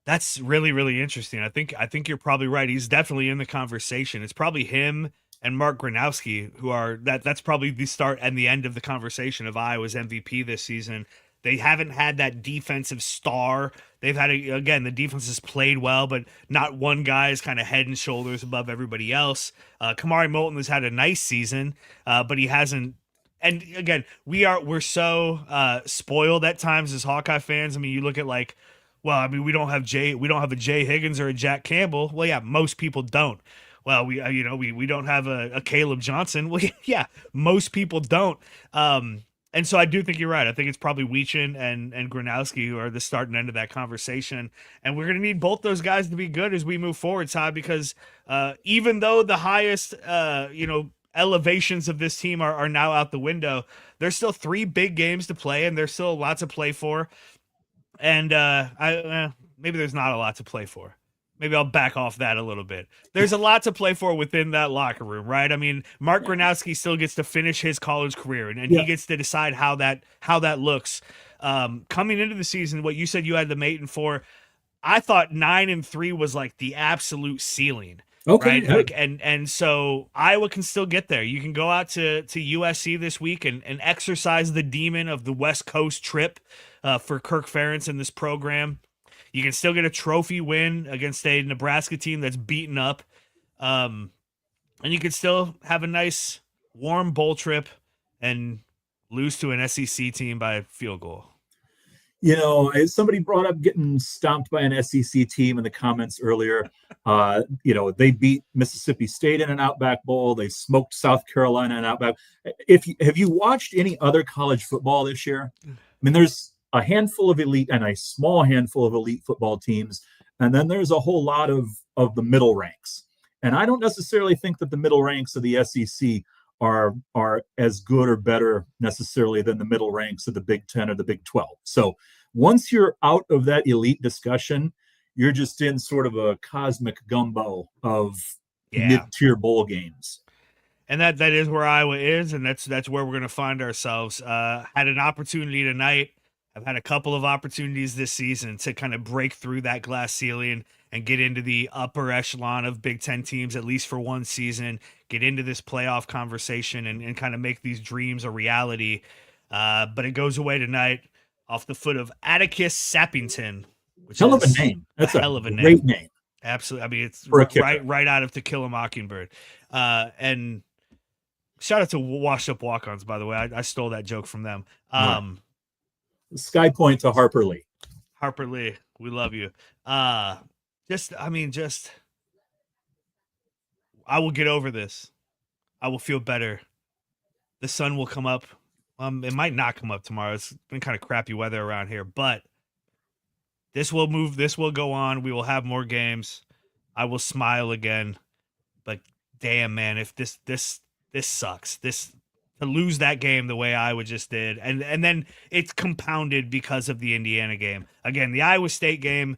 That's really, really interesting. I think you're probably right. He's definitely in the conversation. It's probably him and Mark Gronowski who are that's probably the start and the end of the conversation of Iowa's MVP this season. They haven't had that defensive star. They've had, again, the defense has played well, but not one guy is kind of head and shoulders above everybody else. Kamari Moulton has had a nice season, but he hasn't. And again, we're so spoiled at times as Hawkeye fans. I mean, you look at we don't have a Jay Higgins or a Jack Campbell. Well, yeah, most people don't. Well, we don't have a Caleb Johnson. Well, yeah, most people don't. And so I do think you're right. I think it's probably Weechin and Gronowski who are the start and end of that conversation. And we're going to need both those guys to be good as we move forward, Todd, because even though the highest, elevations of this team are now out the window, there's still 3 big games to play, and there's still lots to play for. And maybe there's not a lot to play for. Maybe I'll back off that a little bit. There's a lot to play for within that locker room, right? I mean, Mark Gronowski still gets to finish his college career, and he gets to decide how that looks. Coming into the season, what you said you had them 8-4, I thought 9-3 was like the absolute ceiling. Okay. Right. And so Iowa can still get there. You can go out to USC this week and exercise the demon of the West Coast trip for Kirk Ferentz in this program. You can still get a trophy win against a Nebraska team that's beaten up. And you can still have a nice warm bowl trip and lose to an SEC team by a field goal. As somebody brought up getting stomped by an SEC team in the comments earlier. They beat Mississippi State in an Outback Bowl. They smoked South Carolina in an Outback. Have you watched any other college football this year? I mean, there's a handful of elite and a small handful of elite football teams, and then there's a whole lot of the middle ranks. And I don't necessarily think that the middle ranks of the SEC are as good or better necessarily than the middle ranks of the Big 10 or the Big 12. So once you're out of that elite discussion, you're just in sort of a cosmic gumbo of mid-tier bowl games. And that is where Iowa is, and that's where we're going to find ourselves. Had an opportunity tonight. I've had a couple of opportunities this season to kind of break through that glass ceiling and get into the upper echelon of Big Ten teams, at least for one season, get into this playoff conversation and kind of make these dreams a reality. But it goes away tonight off the foot of Atticus Sappington. Which hell of a name. That's a hell of a great name. Absolutely. I mean, it's right out of To Kill a Mockingbird. And shout out to Washed Up Walk-Ons, by the way. I stole that joke from them. Sky Point to Harper Lee. Harper Lee, we love you. I will get over this. I will feel better. The sun will come up. It might not come up tomorrow. It's been kind of crappy weather around here, but this will move. This will go on. We will have more games. I will smile again. But damn, man, if this sucks. To lose that game the way Iowa just did, and then it's compounded because of the Indiana game. Again, the Iowa State game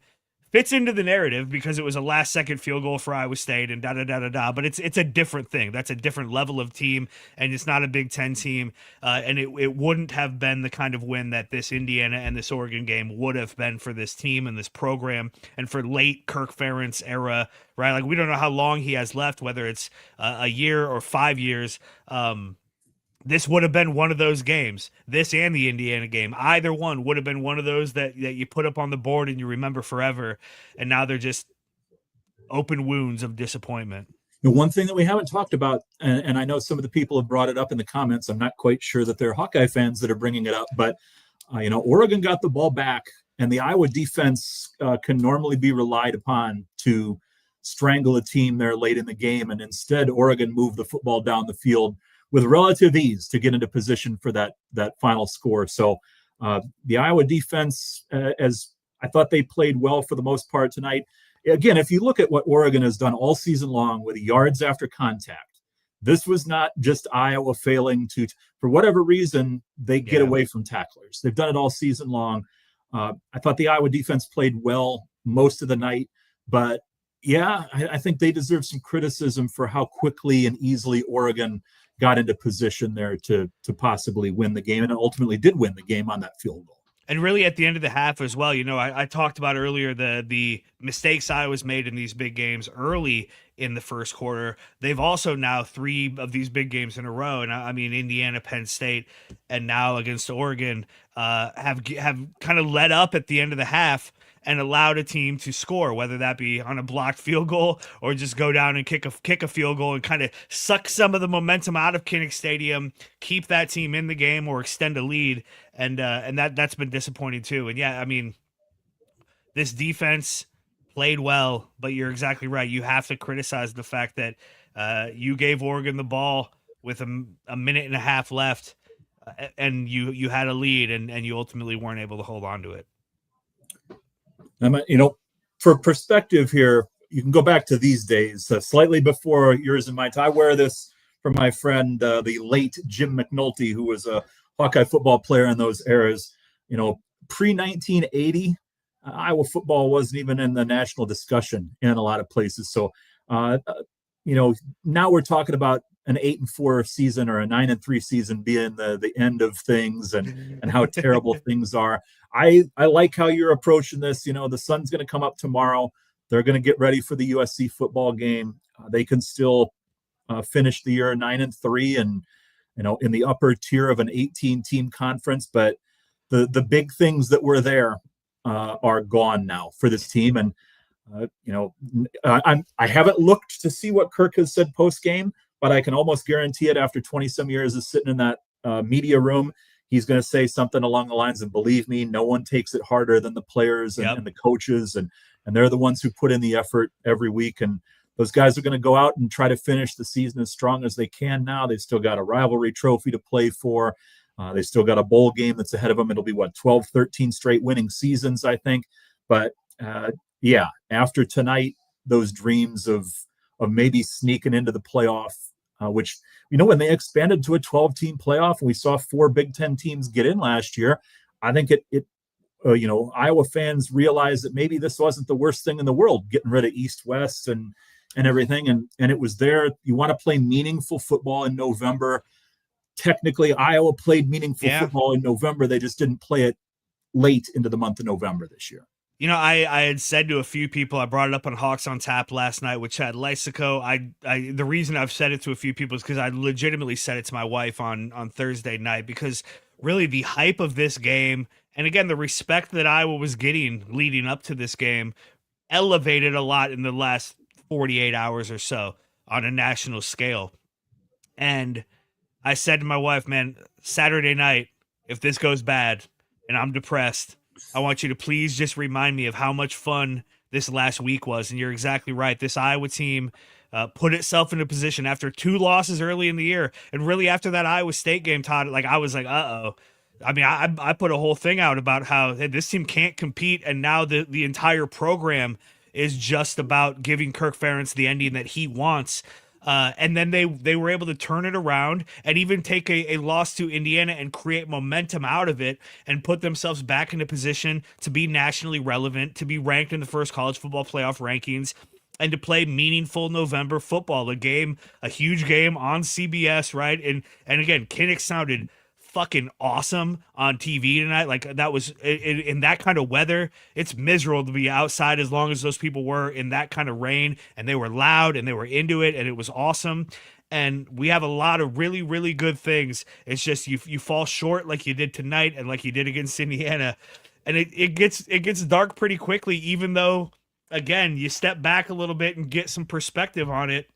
fits into the narrative because it was a last-second field goal for Iowa State and da-da-da-da-da, but it's a different thing. That's a different level of team, and it's not a Big Ten team, and it wouldn't have been the kind of win that this Indiana and this Oregon game would have been for this team and this program and for late Kirk Ferentz era, right? Like, we don't know how long he has left, whether it's a year or 5 years. This would have been one of those games, this and the Indiana game. Either one would have been one of those that you put up on the board and you remember forever. And now they're just open wounds of disappointment. The one thing that we haven't talked about, and I know some of the people have brought it up in the comments, I'm not quite sure that they're Hawkeye fans that are bringing it up, but Oregon got the ball back, and the Iowa defense can normally be relied upon to strangle a team there late in the game. And instead, Oregon moved the football down the field with relative ease to get into position for that final score. So the Iowa defense, as I thought they played well for the most part tonight. Again, if you look at what Oregon has done all season long with yards after contact, this was not just Iowa failing to, for whatever reason, they get away from tacklers. They've done it all season long. I thought the Iowa defense played well most of the night, but I think they deserve some criticism for how quickly and easily Oregon got into position there to possibly win the game, and ultimately did win the game on that field goal. And really at the end of the half as well, I talked about earlier the mistakes Iowa's made in these big games early in the first quarter. They've also now 3 of these big games in a row, and I mean Indiana, Penn State, and now against Oregon, have kind of let up at the end of the half and allowed a team to score, whether that be on a blocked field goal or just go down and kick a field goal and kind of suck some of the momentum out of Kinnick Stadium, keep that team in the game or extend a lead, and that's been disappointing too. And yeah, I mean, this defense played well, but you're exactly right. You have to criticize the fact that you gave Oregon the ball with a minute and a half left, and you had a lead, and you ultimately weren't able to hold on to it. For perspective here, you can go back to these days, slightly before yours and mine. I wear this from my friend, the late Jim McNulty, who was a Hawkeye football player in those eras. Pre-1980, Iowa football wasn't even in the national discussion in a lot of places. So, now we're talking about an 8-4 season or a 9-3 season being the end of things and how terrible things are. I like how you're approaching this. The sun's going to come up tomorrow. They're going to get ready for the USC football game. They can still finish the year 9-3 and, in the upper tier of an 18-team conference. But the big things that were there are gone now for this team. And, I haven't looked to see what Kirk has said post-game, but I can almost guarantee it after 20-some years of sitting in that media room, he's going to say something along the lines of, believe me, no one takes it harder than the players and the coaches, and they're the ones who put in the effort every week. And those guys are going to go out and try to finish the season as strong as they can now. They've still got a rivalry trophy to play for. They still got a bowl game that's ahead of them. It'll be, 12, 13 straight winning seasons, I think. But, after tonight, those dreams of maybe sneaking into the playoff, which, when they expanded to a 12-team playoff and we saw 4 Big Ten teams get in last year, I think Iowa fans realized that maybe this wasn't the worst thing in the world, getting rid of East-West and everything. And it was there. You want to play meaningful football in November. Technically, Iowa played meaningful football in November. They just didn't play it late into the month of November this year. I had said to a few people, I brought it up on Hawks on Tap last night with Chad Lysico. The reason I've said it to a few people is because I legitimately said it to my wife on Thursday night, because really the hype of this game, and again, the respect that Iowa was getting leading up to this game, elevated a lot in the last 48 hours or so on a national scale. And I said to my wife, man, Saturday night, if this goes bad and I'm depressed, I want you to please just remind me of how much fun this last week was. And you're exactly right. This Iowa team put itself in a position after 2 losses early in the year. And really after that Iowa State game, Todd, I was like, uh-oh. I mean, I put a whole thing out about how this team can't compete. And now the entire program is just about giving Kirk Ferentz the ending that he wants. And then they were able to turn it around and even take a loss to Indiana and create momentum out of it and put themselves back in a position to be nationally relevant, to be ranked in the first college football playoff rankings, and to play meaningful November football, a huge game on CBS, right? And again, Kinnick sounded fucking awesome on TV tonight. Like, that was in that kind of weather, it's miserable to be outside as long as those people were in that kind of rain, and they were loud and they were into it, and it was awesome. And we have a lot of really, really good things. It's just you fall short like you did tonight and like you did against Indiana. And it gets dark pretty quickly, even though, again, you step back a little bit and get some perspective on it,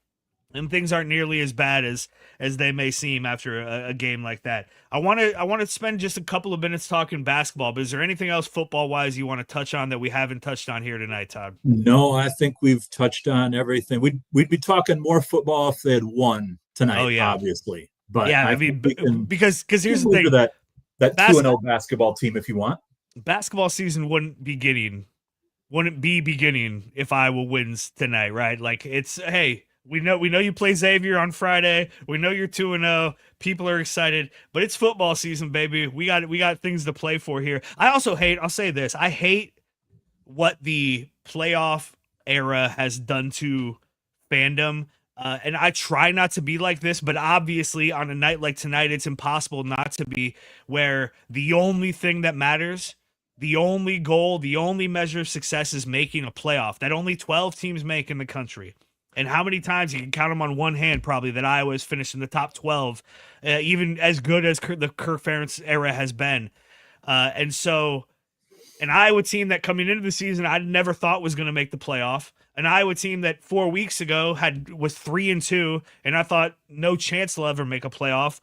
and things aren't nearly as bad as they may seem after a game like that. I want to spend just a couple of minutes talking basketball, but is there anything else football-wise you want to touch on that we haven't touched on here tonight, Todd? No, I think we've touched on everything. We'd be talking more football if they had won tonight, obviously. But yeah, I mean, because here's the thing. That 2-0 basketball team if you want. Basketball season wouldn't be beginning if Iowa wins tonight, right? Like, it's, hey, we know you play Xavier on Friday. We know you're 2-0. People are excited, but it's football season, baby. We got things to play for here. I'll say this. I hate what the playoff era has done to fandom. And I try not to be like this, but obviously on a night like tonight, it's impossible not to be, where the only thing that matters, the only goal, the only measure of success is making a playoff that only 12 teams make in the country. And how many times you can count them on one hand, probably, that Iowa has finished in the top 12, even as good as the Kirk Ferentz era has been. And so an Iowa team that coming into the season I never thought was going to make the playoff. An Iowa team that 4 weeks ago was 3-2, and I thought no chance they'll ever make a playoff.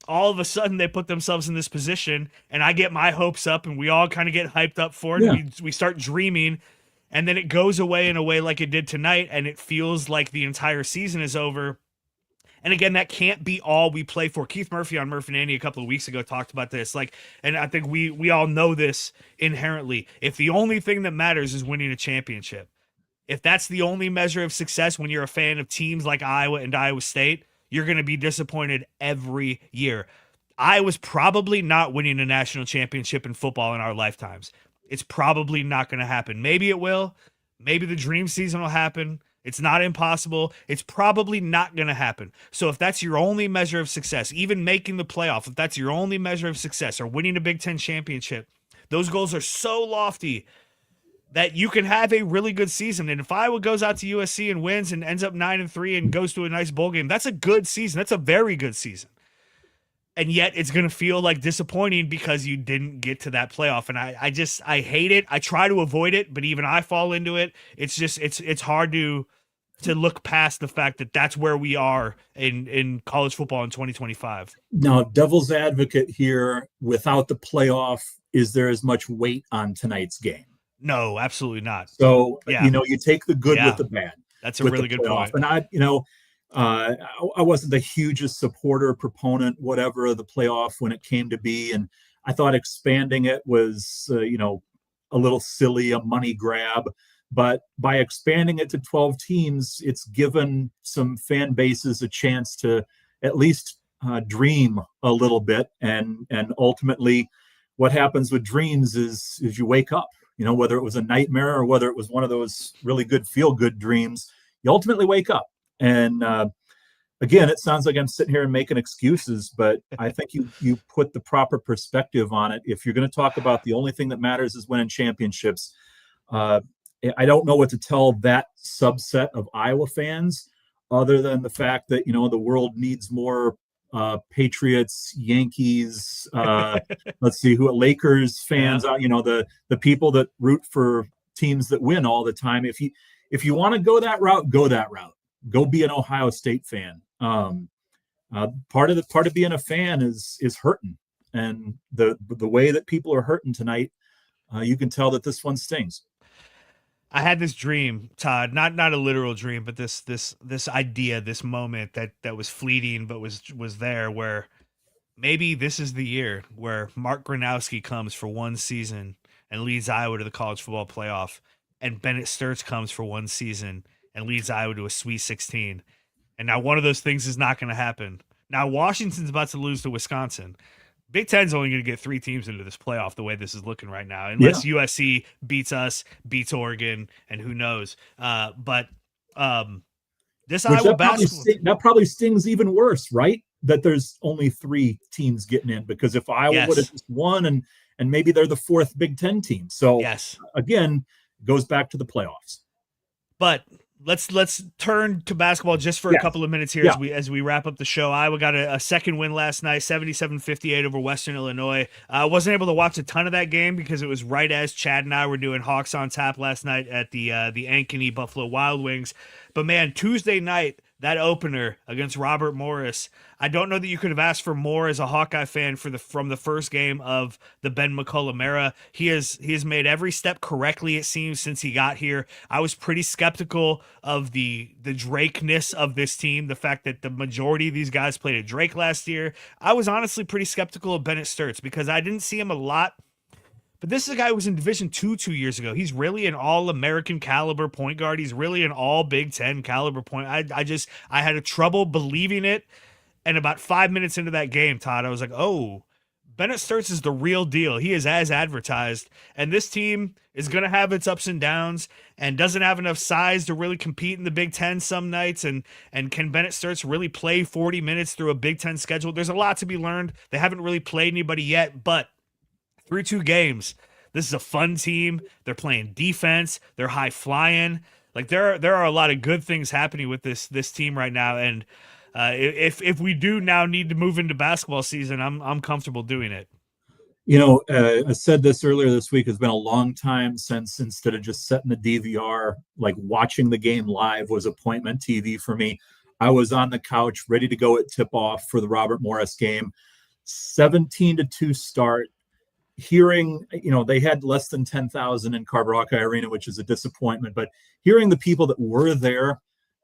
All of a sudden, they put themselves in this position, and I get my hopes up, and we all kind of get hyped up for it. Yeah. We start dreaming, and then it goes away in a way like it did tonight, and it feels like the entire season is over. And again, that can't be all we play for. Keith Murphy on Murph and Andy a couple of weeks ago talked about this. And I think we all know this inherently. If the only thing that matters is winning a championship, if that's the only measure of success when you're a fan of teams like Iowa and Iowa State, you're going to be disappointed every year. Iowa's probably not winning a national championship in football in our lifetimes. It's probably not going to happen. Maybe it will. Maybe the dream season will happen. It's not impossible. It's probably not going to happen. So if that's your only measure of success, even making the playoff, if that's your only measure of success or winning a Big Ten championship, those goals are so lofty that you can have a really good season. And if Iowa goes out to USC and wins and ends up 9-3 and goes to a nice bowl game, that's a good season. That's a very good season. And yet it's going to feel like disappointing because you didn't get to that playoff. And I hate it. I try to avoid it, but even I fall into it. It's just, it's hard to look past the fact that that's where we are in college football in 2025. Now, devil's advocate here, without the playoff, is there as much weight on tonight's game? No, absolutely not. So, you take the good with the bad. That's a really good point. And I wasn't the hugest supporter, proponent, whatever, of the playoff when it came to be. And I thought expanding it was, a little silly, a money grab. But by expanding it to 12 teams, it's given some fan bases a chance to at least dream a little bit. And ultimately, what happens with dreams is you wake up. Whether it was a nightmare or whether it was one of those really good feel-good dreams, you ultimately wake up. And again, it sounds like I'm sitting here and making excuses, but I think you put the proper perspective on it. If you're going to talk about the only thing that matters is winning championships, I don't know what to tell that subset of Iowa fans other than the fact that, the world needs more Patriots, Yankees, let's see who Lakers fans, the people that root for teams that win all the time. If you want to go that route, go that route. Go be an Ohio State fan. Part of being a fan is hurting, and the way that people are hurting tonight, you can tell that this one stings. I had this dream, Todd, not a literal dream, but this idea, this moment that was fleeting, but was there, where maybe this is the year where Mark Gronowski comes for one season and leads Iowa to the college football playoff, and Bennett Sturts comes for one season and leads Iowa to a Sweet 16. And now one of those things is not going to happen. Now Washington's about to lose to Wisconsin. Big Ten's only going to get 3 teams into this playoff the way this is looking right now, unless USC beats us, beats Oregon, and who knows. But this Iowa basketball... That probably stings even worse, right? That there's only 3 teams getting in, because if Iowa would have just won and maybe they're the 4th Big Ten team. So, again, goes back to the playoffs. But... Let's turn to basketball just for a couple of minutes here as we wrap up the show. Iowa got a second win last night, 77-58 over Western Illinois. I wasn't able to watch a ton of that game because it was right as Chad and I were doing Hawks on Tap last night at the Ankeny Buffalo Wild Wings. But man, Tuesday night, that opener against Robert Morris, I don't know that you could have asked for more as a Hawkeye fan from the first game of the Ben McCullough era. He has made every step correctly, it seems, since he got here. I was pretty skeptical of the Drake-ness of this team, the fact that the majority of these guys played at Drake last year. I was honestly pretty skeptical of Bennett Sturts because I didn't see him a lot. But this is a guy who was in Division II 2 years ago. He's really an all-American caliber point guard. He's really an all-Big Ten caliber point. I had a trouble believing it. And about 5 minutes into that game, Todd, I was like, oh, Bennett Sturts is the real deal. He is as advertised. And this team is going to have its ups and downs and doesn't have enough size to really compete in the Big Ten some nights. And can Bennett Sturts really play 40 minutes through a Big Ten schedule? There's a lot to be learned. They haven't really played anybody yet, but through 2 games, this is a fun team. They're playing defense. They're high flying. Like there are a lot of good things happening with this team right now, and if we do now need to move into basketball season, I'm comfortable doing it. I said this earlier this week. It's been a long time since, instead of just setting the DVR, like watching the game live was appointment TV for me. I was on the couch ready to go at tip off for the Robert Morris game. 17-2 start. Hearing, they had less than 10,000 in Carver Hawkeye Arena, which is a disappointment, but hearing the people that were there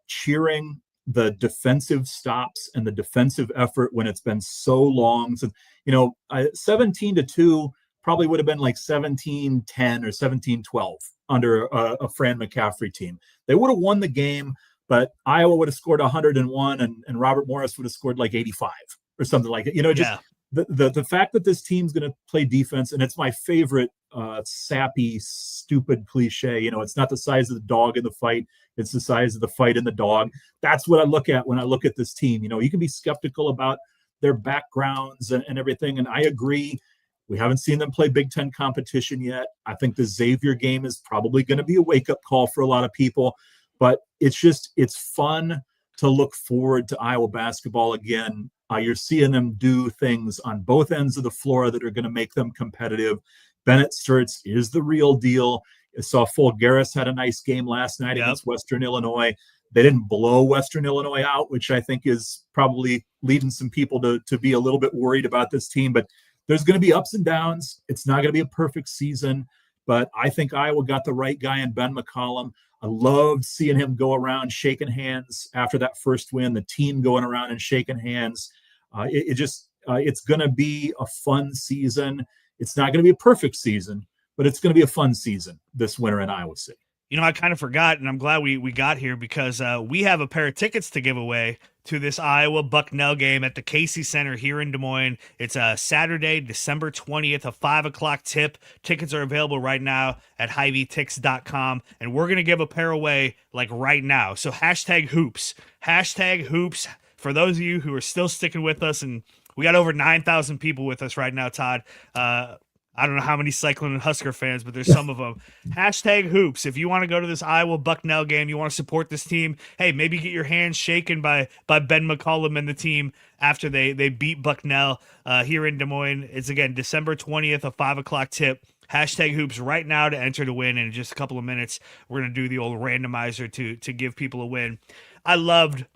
cheering the defensive stops and the defensive effort when it's been so long. So, 17-2 probably would have been like 17-10 or 17-12 under a Fran McCaffrey team. They would have won the game, but Iowa would have scored 101 and Robert Morris would have scored like 85 or something like that. Yeah. The fact that this team's going to play defense, and it's my favorite sappy, stupid cliche. It's not the size of the dog in the fight; it's the size of the fight in the dog. That's what I look at when I look at this team. You can be skeptical about their backgrounds and everything, and I agree. We haven't seen them play Big Ten competition yet. I think the Xavier game is probably going to be a wake-up call for a lot of people, but it's fun to look forward to Iowa basketball again. You're seeing them do things on both ends of the floor that are going to make them competitive. Bennett Sturtz is the real deal. I saw Fulgaris had a nice game last night against Western Illinois. They didn't blow Western Illinois out, which I think is probably leading some people to be a little bit worried about this team. But there's going to be ups and downs. It's not going to be a perfect season, but I think Iowa got the right guy in Ben McCollum. I loved seeing him go around shaking hands after that first win, the team going around and shaking hands. It's going to be a fun season. It's not going to be a perfect season, but it's going to be a fun season this winter in Iowa City. I kind of forgot, and I'm glad we got here because we have a pair of tickets to give away to this Iowa Bucknell game at the Casey Center here in Des Moines. It's Saturday, December 20th, a 5 o'clock tip. Tickets are available right now at HyVeeTix.com, and we're going to give a pair away like right now. So #hoops. #hoops. For those of you who are still sticking with us, and we got over 9,000 people with us right now, Todd. I don't know how many Cyclone and Husker fans, but there's some of them. #hoops. If you want to go to this Iowa Bucknell game, you want to support this team, hey, maybe get your hands shaken by Ben McCollum and the team after they beat Bucknell here in Des Moines. It's, again, December 20th, a 5 o'clock tip. #hoops right now to enter to win. And in just a couple of minutes, we're going to do the old randomizer to give people a win. I loved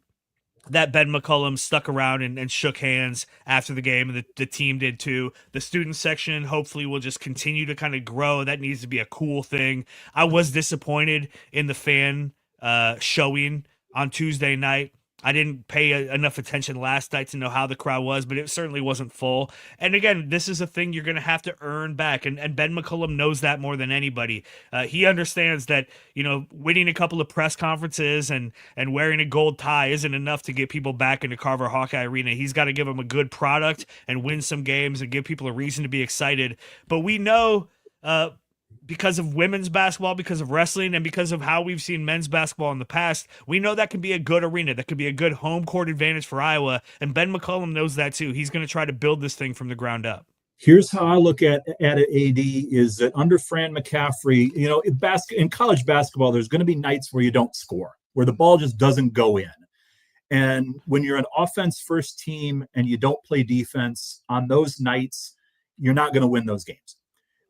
that Ben McCollum stuck around and shook hands after the game, and the team did too. The student section hopefully will just continue to kind of grow. That needs to be a cool thing. I was disappointed in the fan showing on Tuesday night. I didn't pay enough attention last night to know how the crowd was, but it certainly wasn't full. And again, this is a thing you're going to have to earn back. And Ben McCollum knows that more than anybody. He understands that, winning a couple of press conferences and wearing a gold tie isn't enough to get people back into Carver Hawkeye Arena. He's got to give them a good product and win some games and give people a reason to be excited. But we know, because of women's basketball, because of wrestling, and because of how we've seen men's basketball in the past, we know that can be a good arena. That could be a good home court advantage for Iowa, and Ben McCollum knows that too. He's going to try to build this thing from the ground up. Here's how I look at it, AD, is that under Fran McCaffrey, in college basketball, there's going to be nights where you don't score, where the ball just doesn't go in. And when you're an offense first team and you don't play defense, on those nights, you're not going to win those games.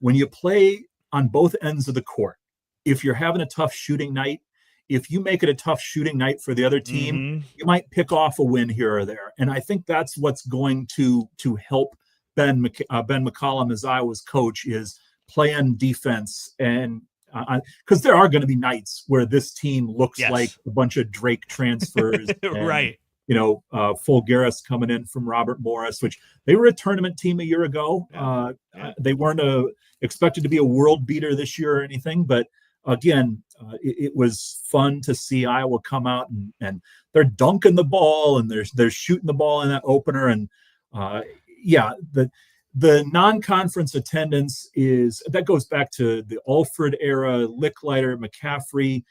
When you play on both ends of the court, if you're having a tough shooting night, if you make it a tough shooting night for the other team, you might pick off a win here or there. And I think that's what's going to help Ben McCollum as Iowa's coach, is playing defense. And because there are going to be nights where this team looks like a bunch of Drake transfers. Right. Fulgaris coming in from Robert Morris, which they were a tournament team a year ago. They weren't expected to be a world beater this year or anything, but again, it was fun to see Iowa come out and they're dunking the ball and they're shooting the ball in that opener. And the non-conference attendance that goes back to the Alford era, Licklider, McCaffrey.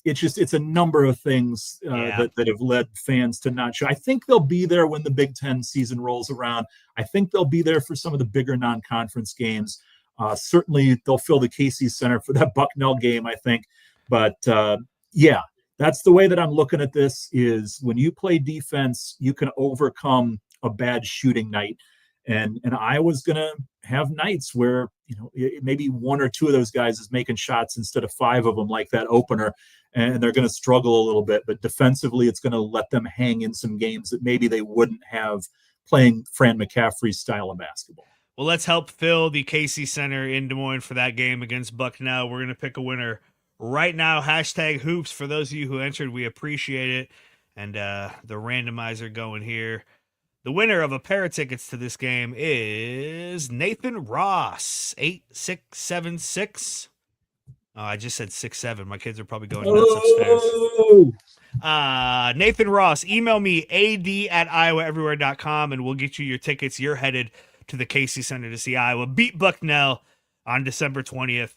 It's a number of things that have led fans to not show. I think they'll be there when the Big Ten season rolls around. I think they'll be there for some of the bigger non-conference games. Certainly they'll fill the Casey Center for that Bucknell game, I think. But Yeah, that's the way that I'm looking at this. Is when you play defense, you can overcome a bad shooting night. And Iowa's going to have nights where, maybe one or two of those guys is making shots instead of five of them like that opener, and they're going to struggle a little bit. But defensively, it's going to let them hang in some games that maybe they wouldn't have playing Fran McCaffrey's style of basketball. Well, let's help fill the Casey Center in Des Moines for that game against Bucknell. We're going to pick a winner right now. #hoops for those of you who entered. We appreciate it. And the randomizer going here. The winner of a pair of tickets to this game is Nathan Ross, 8676. Oh, I just said 67. My kids are probably going nuts upstairs. Nathan Ross, email me ad@iowaeverywhere.com and we'll get you your tickets. You're headed to the Casey Center to see Iowa beat Bucknell on December 20th.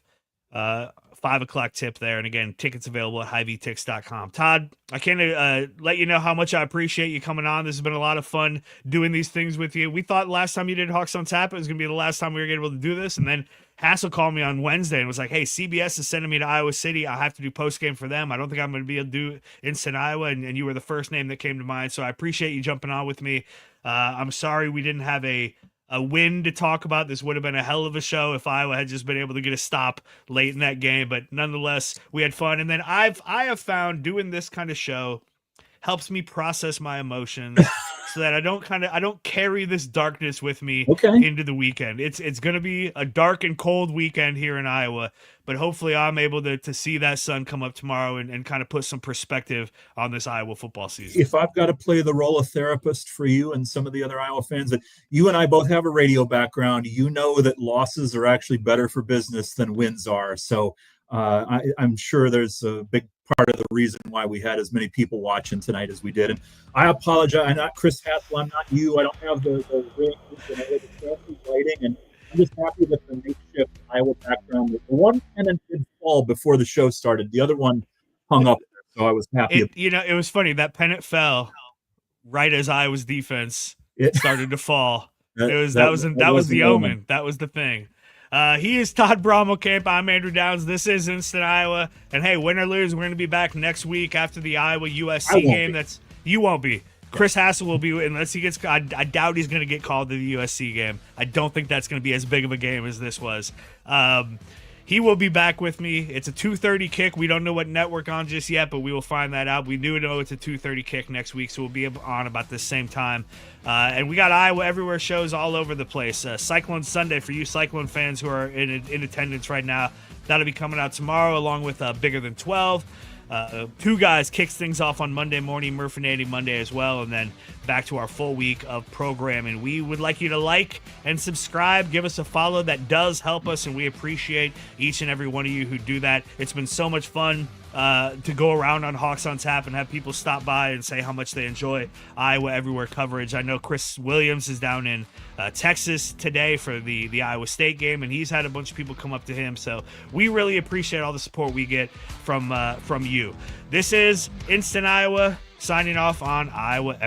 5:00 tip there. And again, tickets available at HighVTix.com. Todd, I can't let you know how much I appreciate you coming on. This has been a lot of fun doing these things with you. We thought last time you did Hawks on Tap, it was going to be the last time we were able to do this. And then Hassel called me on Wednesday and was like, hey, CBS is sending me to Iowa City. I have to do post game for them. I don't think I'm going to be able to do Instant Iowa. And you were the first name that came to mind. So I appreciate you jumping on with me. I'm sorry we didn't have a win to talk about. This would have been a hell of a show if Iowa had just been able to get a stop late in that game, but nonetheless, we had fun. And then I have found doing this kind of show helps me process my emotions so that I don't carry this darkness with me into the weekend. It's going to be a dark and cold weekend here in Iowa, but hopefully I'm able to see that sun come up tomorrow and kind of put some perspective on this Iowa football season. If I've got to play the role of therapist for you and some of the other Iowa fans, that you and I both have a radio background, that losses are actually better for business than wins are. So I'm sure there's a big part of the reason why we had as many people watching tonight as we did. And I apologize. I'm not Chris Hassel. I'm not you. I don't have the ratings and the fancy lighting. And I'm just happy with the makeshift Iowa background. The one pennant did fall before the show started. The other one hung up there, so I was happy. It was funny. That pennant fell right as Iowa's defense started to fall. That was the omen. That was the thing. He is Todd Brommelkamp. I'm Andrew Downs. This is Instant Iowa. And hey, win or lose, we're going to be back next week after the Iowa USC game. You won't be. Chris Hassel will be, unless he gets. I doubt he's going to get called to the USC game. I don't think that's going to be as big of a game as this was. He will be back with me. It's a 2:30 kick. We don't know what network on just yet, but we will find that out. We do know it's a 2:30 kick next week, so we'll be on about the same time. And we got Iowa Everywhere shows all over the place. Cyclone Sunday for you Cyclone fans who are in attendance right now. That'll be coming out tomorrow, along with Bigger Than 12. Two Guys kicks things off on Monday morning, Murph and Andy Monday as well, and then back to our full week of programming. We would like you to like and subscribe, give us a follow. That does help us, and we appreciate each and every one of you who do that. It's been so much fun to go around on Hawks on Tap and have people stop by and say how much they enjoy Iowa Everywhere coverage. I know Chris Williams is down in Texas today for the Iowa State game, and he's had a bunch of people come up to him. So we really appreciate all the support we get from you. This is Instant Iowa, signing off on Iowa Everywhere.